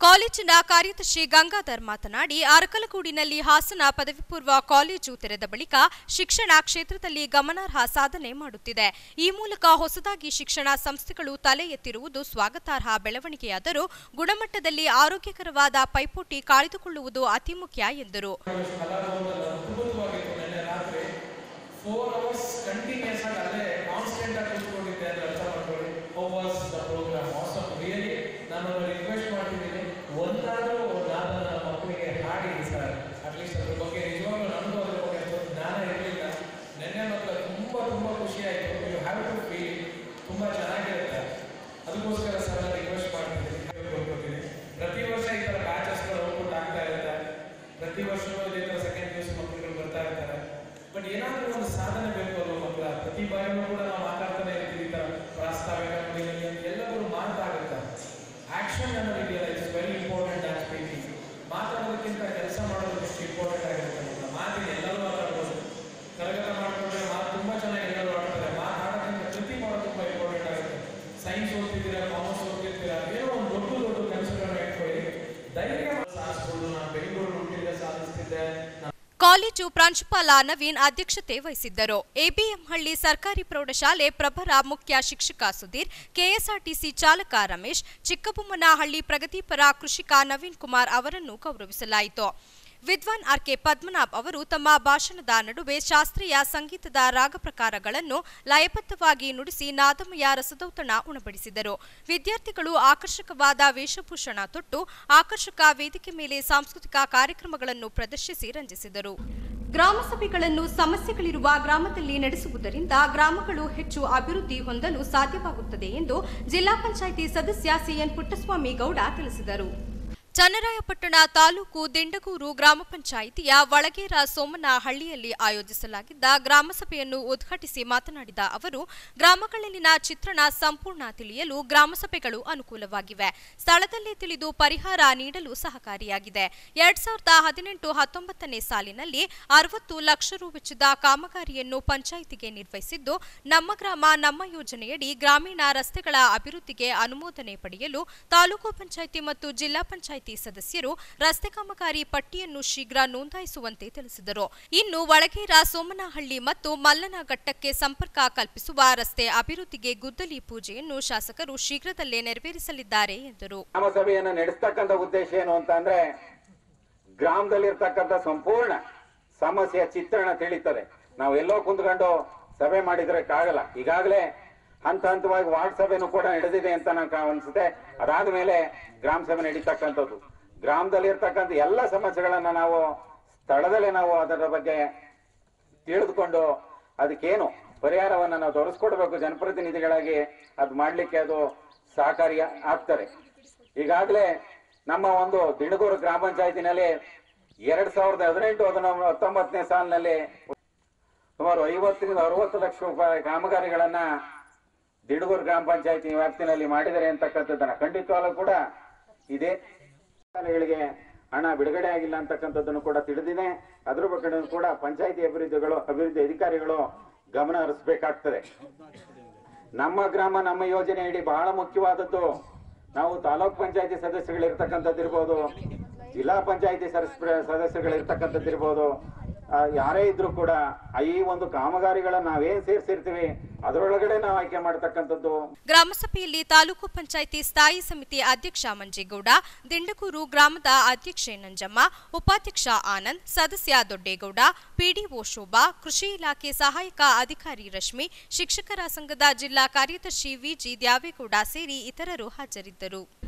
ಕಾಲೇಜಿನ ಕಾರ್ಯದರ್ಶಿ ಗಂಗಾಧರ್ ಮಾತನಾಡಿ, ಅರಕಲಗೂಡಿನಲ್ಲಿ ಹಾಸನ ಪದವಿ ಪೂರ್ವ ಕಾಲೇಜು ತೆರೆದ ಬಳಿಕ ಶಿಕ್ಷಣ ಕ್ಷೇತ್ರದಲ್ಲಿ ಗಮನಾರ್ಹ ಸಾಧನೆ ಮಾಡುತ್ತಿದೆ. ಈ ಮೂಲಕ ಹೊಸದಾಗಿ ಶಿಕ್ಷಣ ಸಂಸ್ಥೆಗಳು ತಲೆ ಎತ್ತಿರುವುದು ಸ್ವಾಗತಾರ್ಹ ಬೆಳವಣಿಗೆಯಾದರೂ ಗುಣಮಟ್ಟದಲ್ಲಿ ಆರೋಗ್ಯಕರವಾದ ಪೈಪೋಟಿ ಕಾಯ್ದುಕೊಳ್ಳುವುದು ಅತಿ ಮುಖ್ಯ ಎಂದರು. ಕಾಲೇಜು ಪ್ರಾಂಶುಪಾಲ ನವೀನ್ ಅಧ್ಯಕ್ಷತೆ ವಹಿಸಿದ್ದರು. ಎಬಿಎಂಹಳ್ಳಿ ಸರ್ಕಾರಿ ಪ್ರೌಢಶಾಲೆ ಪ್ರಭರ ಮುಖ್ಯ ಶಿಕ್ಷಕ ಸುಧೀರ್, ಕೆಎಸ್ಆರ್ಟಿಸಿ ಚಾಲಕ ರಮೇಶ್, ಚಿಕ್ಕಬೊಮ್ಮನಹಳ್ಳಿ ಪ್ರಗತಿಪರ ಕೃಷಿಕ ನವೀನ್ ಕುಮಾರ್ ಅವರನ್ನು ಗೌರವಿಸಲಾಯಿತು. ವಿದ್ವಾನ್ ಆರ್ಕೆ ಪದ್ಮನಾಭ್ ಅವರು ತಮ್ಮ ಭಾಷಣದ ನಡುವೆ ಶಾಸ್ತ್ರೀಯ ಸಂಗೀತದ ರಾಗ ಪ್ರಕಾರಗಳನ್ನು ಲಯಬದ್ಧವಾಗಿ ನುಡಿಸಿ ನಾದಮಯ ರಸದೌತಣ ಉಣಬಡಿಸಿದರು. ವಿದ್ಯಾರ್ಥಿಗಳು ಆಕರ್ಷಕವಾದ ವೇಷಭೂಷಣ ತೊಟ್ಟು ಆಕರ್ಷಕ ವೇದಿಕೆ ಮೇಲೆ ಸಾಂಸ್ಕೃತಿಕ ಕಾರ್ಯಕ್ರಮಗಳನ್ನು ಪ್ರದರ್ಶಿಸಿ ರಂಜಿಸಿದರು. ಗ್ರಾಮ ಸಭೆಗಳನ್ನು ಸಮಸ್ಯೆಗಳಿರುವ ಗ್ರಾಮದಲ್ಲಿ ನಡೆಸುವುದರಿಂದ ಗ್ರಾಮಗಳು ಹೆಚ್ಚು ಅಭಿವೃದ್ಧಿ ಹೊಂದಲು ಸಾಧ್ಯವಾಗುತ್ತದೆ ಎಂದು ಜಿಲ್ಲಾ ಪಂಚಾಯಿತಿ ಸದಸ್ಯ ಸಿಎನ್ ಪುಟ್ಟಸ್ವಾಮಿ ಗೌಡ ತಿಳಿಸಿದರು. ಚನ್ನರಾಯಪಟ್ಟಣ ತಾಲೂಕು ದಿಂಡಗೂರು ಗ್ರಾಮ ಪಂಚಾಯಿತಿಯ ಒಳಗೇರ ಸೋಮನಹಳ್ಳಿಯಲ್ಲಿ ಆಯೋಜಿಸಲಾಗಿದ್ದ ಗ್ರಾಮಸಭೆಯನ್ನು ಉದ್ಘಾಟಿಸಿ ಮಾತನಾಡಿದ ಅವರು, ಗ್ರಾಮಗಳಲ್ಲಿನ ಚಿತ್ರಣ ಸಂಪೂರ್ಣ ತಿಳಿಯಲು ಗ್ರಾಮಸಭೆಗಳು ಅನುಕೂಲವಾಗಿವೆ. ಸ್ಥಳದಲ್ಲೇ ತಿಳಿದು ಪರಿಹಾರ ನೀಡಲು ಸಹಕಾರಿಯಾಗಿದೆ. 2018-19ನೇ ಸಾಲಿನಲ್ಲಿ 60 ಲಕ್ಷ ರು ವೆಚ್ಚದ ಕಾಮಗಾರಿಯನ್ನು ಪಂಚಾಯಿತಿಗೆ ನಿರ್ವಹಿಸಿದ್ದು, ನಮ್ಮ ಗ್ರಾಮ ನಮ್ಮ ಯೋಜನೆಯಡಿ ಗ್ರಾಮೀಣ ರಸ್ತೆಗಳ ಅಭಿವೃದ್ಧಿಗೆ ಅನುಮೋದನೆ ಪಡೆಯಲು ತಾಲೂಕು ಪಂಚಾಯಿತಿ ಮತ್ತು ಜಿಲ್ಲಾ ಪಂಚಾಯಿತಿ ಸದಸ್ಯರು ರಸ್ತೆ ಕಾಮಗಾರಿ ಪಟ್ಟಿಯನ್ನು ಶೀಘ್ರ ನೋಂದಾಯಿಸುವಂತೆ ತಿಳಿಸಿದರು. ಇನ್ನು ಒಳಗೇರ ಸೋಮನಹಳ್ಳಿ ಮತ್ತು ಮಲ್ಲನಘಟ್ಟಕ್ಕೆ ಸಂಪರ್ಕ ಕಲ್ಪಿಸುವ ರಸ್ತೆ ಅಭಿವೃದ್ಧಿಗೆ ಗುದ್ದಲಿ ಪೂಜೆಯನ್ನು ಶಾಸಕರು ಶೀಘ್ರದಲ್ಲೇ ನೆರವೇರಿಸಲಿದ್ದಾರೆ ಎಂದರು. ಗ್ರಾಮಸಭೆಯನ್ನು ನಡೆಸತಕ್ಕಂಥ ಉದ್ದೇಶ ಏನು ಅಂತಂದ್ರೆ, ಗ್ರಾಮದಲ್ಲಿರ್ತಕ್ಕಂಥ ಸಂಪೂರ್ಣ ಸಮಸ್ಯೆಯ ಚಿತ್ರಣ ತಿಳಿತದೆ. ನಾವು ಎಲ್ಲೋ ಕುಂತ್ಕೊಂಡು ಸಭೆ ಮಾಡಿದ್ರೆ ಆಗಲ್ಲ. ಈಗಾಗಲೇ ಹಂತ ಹಂತವಾಗಿ ವಾರ್ಡ್ ಸಭೆನೂ ಕೂಡ ನಡೆದಿದೆ ಅಂತ ನನಗೆ ಅನ್ಸುತ್ತೆ. ಅದಾದ ಮೇಲೆ ಗ್ರಾಮ ಸಭೆ ನಡೀತಕ್ಕಂಥದ್ದು. ಗ್ರಾಮದಲ್ಲಿ ಇರ್ತಕ್ಕಂಥ ಎಲ್ಲ ಸಮಸ್ಯೆಗಳನ್ನ ನಾವು ಸ್ಥಳದಲ್ಲೇ ನಾವು ಅದರ ಬಗ್ಗೆ ತಿಳಿದುಕೊಂಡು ಅದಕ್ಕೇನು ಪರಿಹಾರವನ್ನ ನಾವು ತೋರಿಸ್ಕೊಡ್ಬೇಕು ಜನಪ್ರತಿನಿಧಿಗಳಾಗಿ. ಅದು ಮಾಡ್ಲಿಕ್ಕೆ ಅದು ಸಹಕಾರಿ ಆಗ್ತದೆ. ಈಗಾಗಲೇ ನಮ್ಮ ಒಂದು ದಿಂಡಗೂರು ಗ್ರಾಮ ಪಂಚಾಯತಿನಲ್ಲಿ 2018-19ನೇ ಸಾಲಿನಲ್ಲಿ ಸುಮಾರು 50-60 ಲಕ್ಷ ರೂಪಾಯಿ ಕಾಮಗಾರಿಗಳನ್ನ ದಿಂಡಗೂರು ಗ್ರಾಮ ಪಂಚಾಯತಿ ವ್ಯಾಪ್ತಿನಲ್ಲಿ ಮಾಡಿದರೆ ಅಂತಕ್ಕಂಥದ್ದನ್ನ ಖಂಡಿತವಾಗ್ಲೂ ಕೂಡ ಇದೆ. ಶಾಲೆಗಳಿಗೆ ಹಣ ಬಿಡುಗಡೆ ಆಗಿಲ್ಲ ಅಂತಕ್ಕಂಥದ್ದನ್ನು ಕೂಡ ತಿಳಿದಿದೆ. ಅದ್ರ ಬಗ್ಗೆ ಕೂಡ ಪಂಚಾಯತಿ ಅಭಿವೃದ್ಧಿ ಅಧಿಕಾರಿಗಳು ಗಮನ ಹರಿಸಬೇಕಾಗ್ತದೆ. ನಮ್ಮ ಗ್ರಾಮ ನಮ್ಮ ಯೋಜನೆ ಇಡೀ ಬಹಳ ಮುಖ್ಯವಾದದ್ದು. ನಾವು ತಾಲೂಕ್ ಪಂಚಾಯತಿ ಸದಸ್ಯಗಳಿರ್ತಕ್ಕಂಥದ್ದಿರ್ಬೋದು, ಜಿಲ್ಲಾ ಪಂಚಾಯತಿ ಸದಸ್ಯಗಳಿರ್ತಕ್ಕಂಥದ್ದಿರ್ಬೋದು, ಯಾರೇ ಇದ್ರೂ ಕೂಡ ಈ ಒಂದು ಕಾಮಗಾರಿಗಳನ್ನ ನಾವೇನ್ ಸೇರಿಸಿರ್ತೀವಿ ಅದರೊಳಗಡೆ ನಾವು ಆಯ್ಕೆ ಮಾಡತಕ್ಕಂಥದ್ದು. ಗ್ರಾಮ ಸಭೆಯಲ್ಲಿ ತಾಲೂಕು ಪಂಚಾಯಿತಿ ಸ್ಥಾಯಿ ಸಮಿತಿ ಅಧ್ಯಕ್ಷ ಮಂಜೇಗೌಡ, ದಿಂಡಗೂರು ಗ್ರಾಮದ ಅಧ್ಯಕ್ಷೆ ನಂಜಮ್ಮ, ಉಪಾಧ್ಯಕ್ಷ ಆನಂದ್, ಸದಸ್ಯ ದೊಡ್ಡೇಗೌಡ, ಪಿಡಿಒ ಶೋಭಾ, ಕೃಷಿ ಇಲಾಖೆ ಸಹಾಯಕ ಅಧಿಕಾರಿ ರಶ್ಮಿ, ಶಿಕ್ಷಕರ ಸಂಘದ ಜಿಲ್ಲಾ ಕಾರ್ಯದರ್ಶಿ ವಿಜಿ ದ್ಯಾವೇಗೌಡ ಸೇರಿ ಇತರರು ಹಾಜರಿದ್ದರು.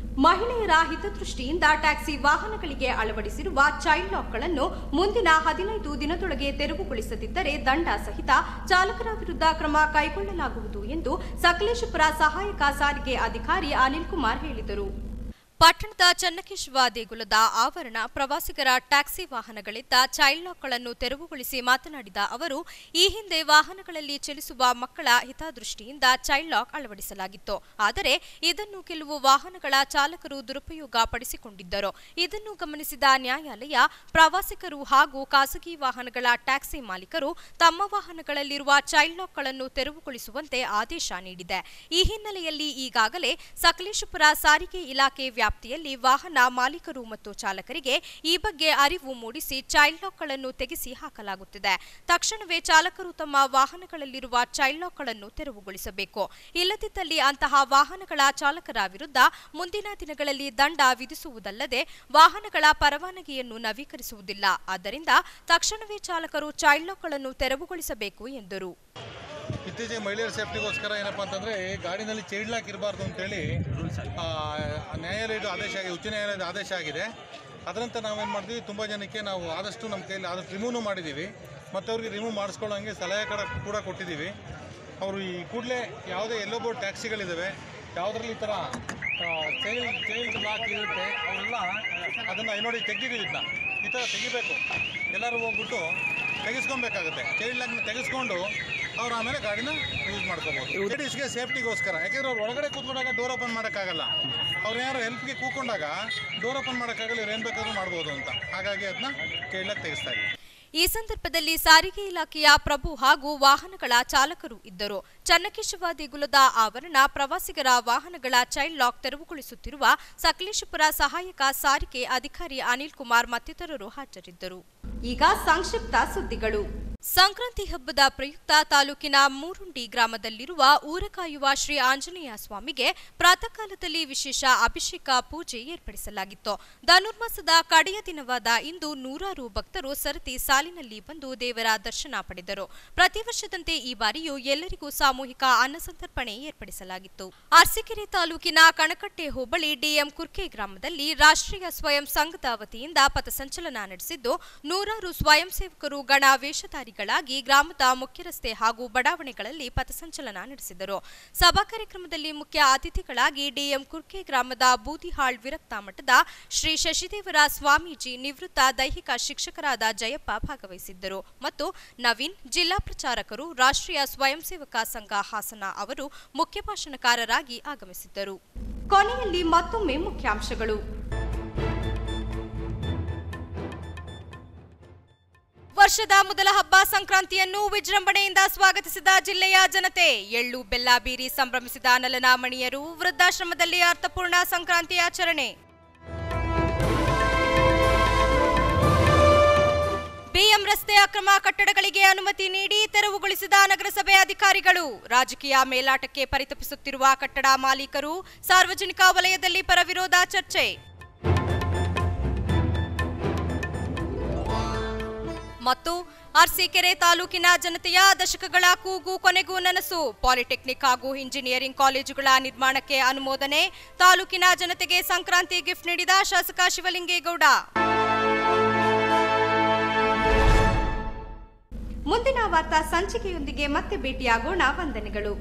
ಮಹಿಳೆಯರ ಹಿತದೃಷ್ಟಿಯಿಂದ ಟ್ಯಾಕ್ಸಿ ವಾಹನಗಳಿಗೆ ಅಳವಡಿಸಿರುವ ಚೈಲ್ಡ್ ಲಾಕ್ಗಳನ್ನು ಮುಂದಿನ 15 ದಿನದೊಳಗೆ ತೆರವುಗೊಳಿಸದಿದ್ದರೆ ದಂಡ ಸಹಿತ ಚಾಲಕರ ವಿರುದ್ಧ ಕ್ರಮ ಕೈಗೊಳ್ಳಲಾಗುವುದು ಎಂದು ಸಕಲೇಶಪುರ ಸಹಾಯಕ ಸಾರಿಗೆ ಅಧಿಕಾರಿ ಅನಿಲ್ ಕುಮಾರ್ ಹೇಳಿದರು. ಪಟ್ಟಣದ ಚನ್ನಕೇಶವ ದೇಗುಲದ ಆವರಣ ಪ್ರವಾಸಿಗರ ಟ್ಯಾಕ್ಸಿ ವಾಹನಗಳಿದ್ದ ಚೈಲ್ಡ್ ಲಾಕ್ಗಳನ್ನು ತೆರವುಗೊಳಿಸಿ ಮಾತನಾಡಿದ ಅವರು, ಈ ಹಿಂದೆ ವಾಹನಗಳಲ್ಲಿ ಚಲಿಸುವ ಮಕ್ಕಳ ಹಿತದೃಷ್ಟಿಯಿಂದ ಚೈಲ್ಡ್ ಲಾಕ್ ಅಳವಡಿಸಲಾಗಿತ್ತು. ಆದರೆ ಇದನ್ನು ಕೆಲವು ವಾಹನಗಳ ಚಾಲಕರು ದುರುಪಯೋಗ ಪಡಿಸಿಕೊಂಡಿದ್ದರು. ಇದನ್ನು ಗಮನಿಸಿದ ನ್ಯಾಯಾಲಯ ಪ್ರವಾಸಿಗರು ಹಾಗೂ ಖಾಸಗಿ ವಾಹನಗಳ ಟ್ಯಾಕ್ಸಿ ಮಾಲೀಕರು ತಮ್ಮ ವಾಹನಗಳಲ್ಲಿರುವ ಚೈಲ್ಡ್ ಲಾಕ್ಗಳನ್ನು ತೆರವುಗೊಳಿಸುವಂತೆ ಆದೇಶ ನೀಡಿದೆ. ಈ ಹಿನ್ನೆಲೆಯಲ್ಲಿ ಈಗಾಗಲೇ ಸಕಲೇಶಪುರ ಸಾರಿಗೆ ಇಲಾಖೆ ವ್ಯಾಪ್ತಿಯಲ್ಲಿ ವಾಹನ ಮಾಲೀಕರು ಮತ್ತು ಚಾಲಕರಿಗೆ ಈ ಬಗ್ಗೆ ಅರಿವು ಮೂಡಿಸಿ ಚೈಲ್ಡ್ ಲಾಕ್ಗಳನ್ನು ತೆಗೆಸಿ ಹಾಕಲಾಗುತ್ತಿದೆ. ತಕ್ಷಣವೇ ಚಾಲಕರು ತಮ್ಮ ವಾಹನಗಳಲ್ಲಿರುವ ಚೈಲ್ಡ್ ಲಾಕ್ಗಳನ್ನು ತೆರವುಗೊಳಿಸಬೇಕು. ಇಲ್ಲದಿದ್ದಲ್ಲಿ ಅಂತಹ ವಾಹನಗಳ ಚಾಲಕರ ವಿರುದ್ಧ ಮುಂದಿನ ದಿನಗಳಲ್ಲಿ ದಂಡ ವಿಧಿಸುವುದಲ್ಲದೆ ವಾಹನಗಳ ಪರವಾನಗಿಯನ್ನು ನವೀಕರಿಸುವುದಿಲ್ಲ. ಆದ್ದರಿಂದ ತಕ್ಷಣವೇ ಚಾಲಕರು ಚೈಲ್ಡ್ ಲಾಕ್ಗಳನ್ನು ತೆರವುಗೊಳಿಸಬೇಕು ಎಂದರು. ಇತ್ತೀಚೆಗೆ ಮಹಿಳೆಯರ ಸೇಫ್ಟಿಗೋಸ್ಕರ ಏನಪ್ಪ ಅಂತಂದರೆ ಗಾಡಿನಲ್ಲಿ ಚೈಲ್ಡ್ ಲಾಕ್ ಇರಬಾರ್ದು ಅಂತೇಳಿ ನ್ಯಾಯಾಲಯದ ಆದೇಶ ಆಗಿದೆ, ಉಚ್ಚ ನ್ಯಾಯಾಲಯದ ಆದೇಶ ಆಗಿದೆ. ಅದರಂತೆ ನಾವೇನು ಮಾಡ್ತೀವಿ, ತುಂಬ ಜನಕ್ಕೆ ನಾವು ಆದಷ್ಟು ನಮ್ಮ ಕೈಯಲ್ಲಿ ಆದಷ್ಟು ರಿಮೂವ್ ಮಾಡಿದ್ದೀವಿ ಮತ್ತು ಅವ್ರಿಗೆ ರಿಮೂವ್ ಮಾಡಿಸ್ಕೊಳ್ಳೋಂಗೆ ಸಲಹೆ ಕೂಡ ಕೊಟ್ಟಿದ್ದೀವಿ. ಅವರು ಈ ಕೂಡಲೇ ಯಾವುದೇ ಎಲ್ಲೋ ಬೋರ್ಡ್ ಟ್ಯಾಕ್ಸಿಗಳಿದ್ದಾವೆ, ಯಾವುದರಲ್ಲಿ ಈ ಥರ ಚೈಲ್ಡ್ ಲಾಕ್ ಇರುತ್ತೆ ಅವರೆಲ್ಲ ಅದನ್ನು ನೋಡಿ ತೆಗಿತೀವಿ. ಈ ಥರ ತೆಗಿಬೇಕು, ಎಲ್ಲರೂ ಹೋಗ್ಬಿಟ್ಟು ತೆಗೆಸ್ಕೊಬೇಕಾಗುತ್ತೆ. ಚೈಲ್ಡ್ ಲಾಕ್ನ ತೆಗೆಸ್ಕೊಂಡು ಅವ್ರು ಆಮೇಲೆ ಗಾಡಿನ ಯೂಸ್ ಮಾಡ್ಕೋಬೋದು. ಲೇಡೀಸ್ಗೆ ಸೇಫ್ಟಿಗೋಸ್ಕರ, ಯಾಕೆಂದರೆ ಅವ್ರು ಒಳಗಡೆ ಕೂತ್ಕೊಂಡಾಗ ಡೋರ್ ಓಪನ್ ಮಾಡೋಕ್ಕಾಗಲ್ಲ, ಅವ್ರು ಯಾರು ಹೆಲ್ಪ್ಗೆ ಕೂತ್ಕೊಂಡಾಗ ಡೋರ್ ಓಪನ್ ಮಾಡೋಕ್ಕಾಗಲ್ಲ, ಇವ್ರು ಏನು ಬೇಕಾದ್ರೂ ಮಾಡ್ಬೋದು ಅಂತ, ಹಾಗಾಗಿ ಅದನ್ನ ಚೈಲ್ಡ್ ಲಾಕ್ ತೆಗೆಸ್ತಾ ಇದ್ದೀವಿ. ಈ ಸಂದರ್ಭದಲ್ಲಿ ಸಾರಿಗೆ ಇಲಾಖೆಯ ಪ್ರಭು ಹಾಗೂ ವಾಹನಗಳ ಚಾಲಕರು ಇದ್ದರು. ಚನ್ನಕೇಶವ ದೇಗುಲದ ಆವರಣ ಪ್ರವಾಸಿಗರ ವಾಹನಗಳ ಚೈಲ್ಡ್ ಲಾಕ್ ತೆರವುಗೊಳಿಸುತ್ತಿರುವ ಸಕಲೇಶಪುರ ಸಹಾಯಕ ಸಾರಿಗೆ ಅಧಿಕಾರಿ ಅನಿಲ್ ಕುಮಾರ್ ಮತ್ತಿತರರು ಹಾಜರಿದ್ದರು. ಈಗ ಸಂಕ್ಷಿಪ್ತ ಸುದ್ದಿಗಳು. ಸಂಕ್ರಾಂತಿ ಹಬ್ಬದ ಪ್ರಯುಕ್ತ ತಾಲೂಕಿನ ಮೂರುಂಡಿ ಗ್ರಾಮದಲ್ಲಿರುವ ಊರ ಕಾಯುವ ಶ್ರೀ ಆಂಜನೇಯ ಸ್ವಾಮಿಗೆ ಪ್ರಾತಃ ಕಾಲದಲ್ಲಿ ವಿಶೇಷ ಅಭಿಷೇಕ ಪೂಜೆ ಏರ್ಪಡಿಸಲಾಗಿತ್ತು. ಧನುರ್ಮಾಸದ ಕಡೆಯ ದಿನವಾದ ಇಂದು ನೂರಾರು ಭಕ್ತರು ಸರತಿ ಸಾಲಿನಲ್ಲಿ ಬಂದು ದೇವರ ದರ್ಶನ ಪಡೆದರು. ಪ್ರತಿ ವರ್ಷದಂತೆ ಈ ಬಾರಿಯೂ ಎಲ್ಲರಿಗೂ ಸಾಮೂಹಿಕ ಅನ್ನಸಂತರ್ಪಣೆ ಏರ್ಪಡಿಸಲಾಗಿತ್ತು. ಅರಸೀಕೆರೆ ತಾಲೂಕಿನ ಕಣಕಟ್ಟೆ ಹೋಬಳಿ ಡಿಎಂ ಕುರ್ಕೆ ಗ್ರಾಮದಲ್ಲಿ ರಾಷ್ಟ್ರೀಯ ಸ್ವಯಂ ಸಂಘದ ವತಿಯಿಂದ ಪಥಸಂಚಲನ ನಡೆಸಿದ್ದು, ನೂರಾರು ಸ್ವಯಂ ಸೇವಕರು ಗಣ ವೇಷಧಾರಿ ಗ್ರಾಮದ ಮುಖ್ಯ ರಸ್ತೆ ಹಾಗೂ ಬಡಾವಣೆಗಳಲ್ಲಿ ಪಥಸಂಚಲನ ನಡೆಸಿದರು. ಸಭಾ ಕಾರ್ಯಕ್ರಮದಲ್ಲಿ ಮುಖ್ಯ ಅತಿಥಿಗಳಾಗಿ ಡಿಎಂ ಕುರ್ಕೆ ಗ್ರಾಮದ ಬೂದಿಹಾಳ್ ವಿರಕ್ತ ಮಠದ ಶ್ರೀ ಶಶಿದೇವರ ಸ್ವಾಮೀಜಿ, ನಿವೃತ್ತ ದೈಹಿಕ ಶಿಕ್ಷಕರಾದ ಜಯಪ್ಪ ಭಾಗವಹಿಸಿದ್ದರು ಮತ್ತು ನವೀನ್, ಜಿಲ್ಲಾ ಪ್ರಚಾರಕರು, ರಾಷ್ಟ್ರೀಯ ಸ್ವಯಂ ಸೇವಕ ಸಂಘ ಹಾಸನ ಅವರು ಮುಖ್ಯ ಭಾಷಣಕಾರರಾಗಿ ಆಗಮಿಸಿದ್ದರು. ಕೊನೆಯಲ್ಲಿ ಮತ್ತೊಮ್ಮೆ ಮುಖ್ಯಾಂಶಗಳು. ವರ್ಷದ ಮೊದಲ ಹಬ್ಬ ಸಂಕ್ರಾಂತಿಯನ್ನು ವಿಜೃಂಭಣೆಯಿಂದ ಸ್ವಾಗತಿಸಿದ ಜಿಲ್ಲೆಯ ಜನತೆ. ಎಳ್ಳು ಬೆಲ್ಲ ಬೀರಿ ಸಂಭ್ರಮಿಸಿದ ನಲನಾಮಣಿಯರು. ವೃದ್ಧಾಶ್ರಮದಲ್ಲಿ ಅರ್ಥಪೂರ್ಣ ಸಂಕ್ರಾಂತಿ ಆಚರಣೆ. ಬಿಎಂ ರಸ್ತೆ ಅಕ್ರಮ ಕಟ್ಟಡಗಳಿಗೆ ಅನುಮತಿ ನೀಡಿ ತೆರವುಗೊಳಿಸಿದ ನಗರಸಭೆ ಅಧಿಕಾರಿಗಳು. ರಾಜಕೀಯ ಮೇಲಾಟಕ್ಕೆ ಪರಿತಪಿಸುತ್ತಿರುವ ಕಟ್ಟಡ ಮಾಲೀಕರು. ಸಾರ್ವಜನಿಕ ವಲಯದಲ್ಲಿ ಪರ ವಿರೋಧ ಚರ್ಚೆ. ಮತ್ತು ಅರಸೀಕೆರೆ ತಾಲೂಕಿನ ಜನತೆಯ ದಶಕಗಳ ಕೂಗು ಕೊನೆಗೂ ನನಸು. ಪಾಲಿಟೆಕ್ನಿಕ್ ಹಾಗೂ ಇಂಜಿನಿಯರಿಂಗ್ ಕಾಲೇಜುಗಳ ನಿರ್ಮಾಣಕ್ಕೆ ಅನುಮೋದನೆ. ತಾಲೂಕಿನ ಜನತೆಗೆ ಸಂಕ್ರಾಂತಿ ಗಿಫ್ಟ್ ನೀಡಿದ ಶಾಸಕ ಶಿವಲಿಂಗೇಗೌಡ. ಮುಂದಿನ ವಾರ್ತಾ ಸಂಚಿಕೆಯೊಂದಿಗೆ ಮತ್ತೆ ಭೇಟಿಯಾಗೋಣ. ವಂದನೆಗಳು.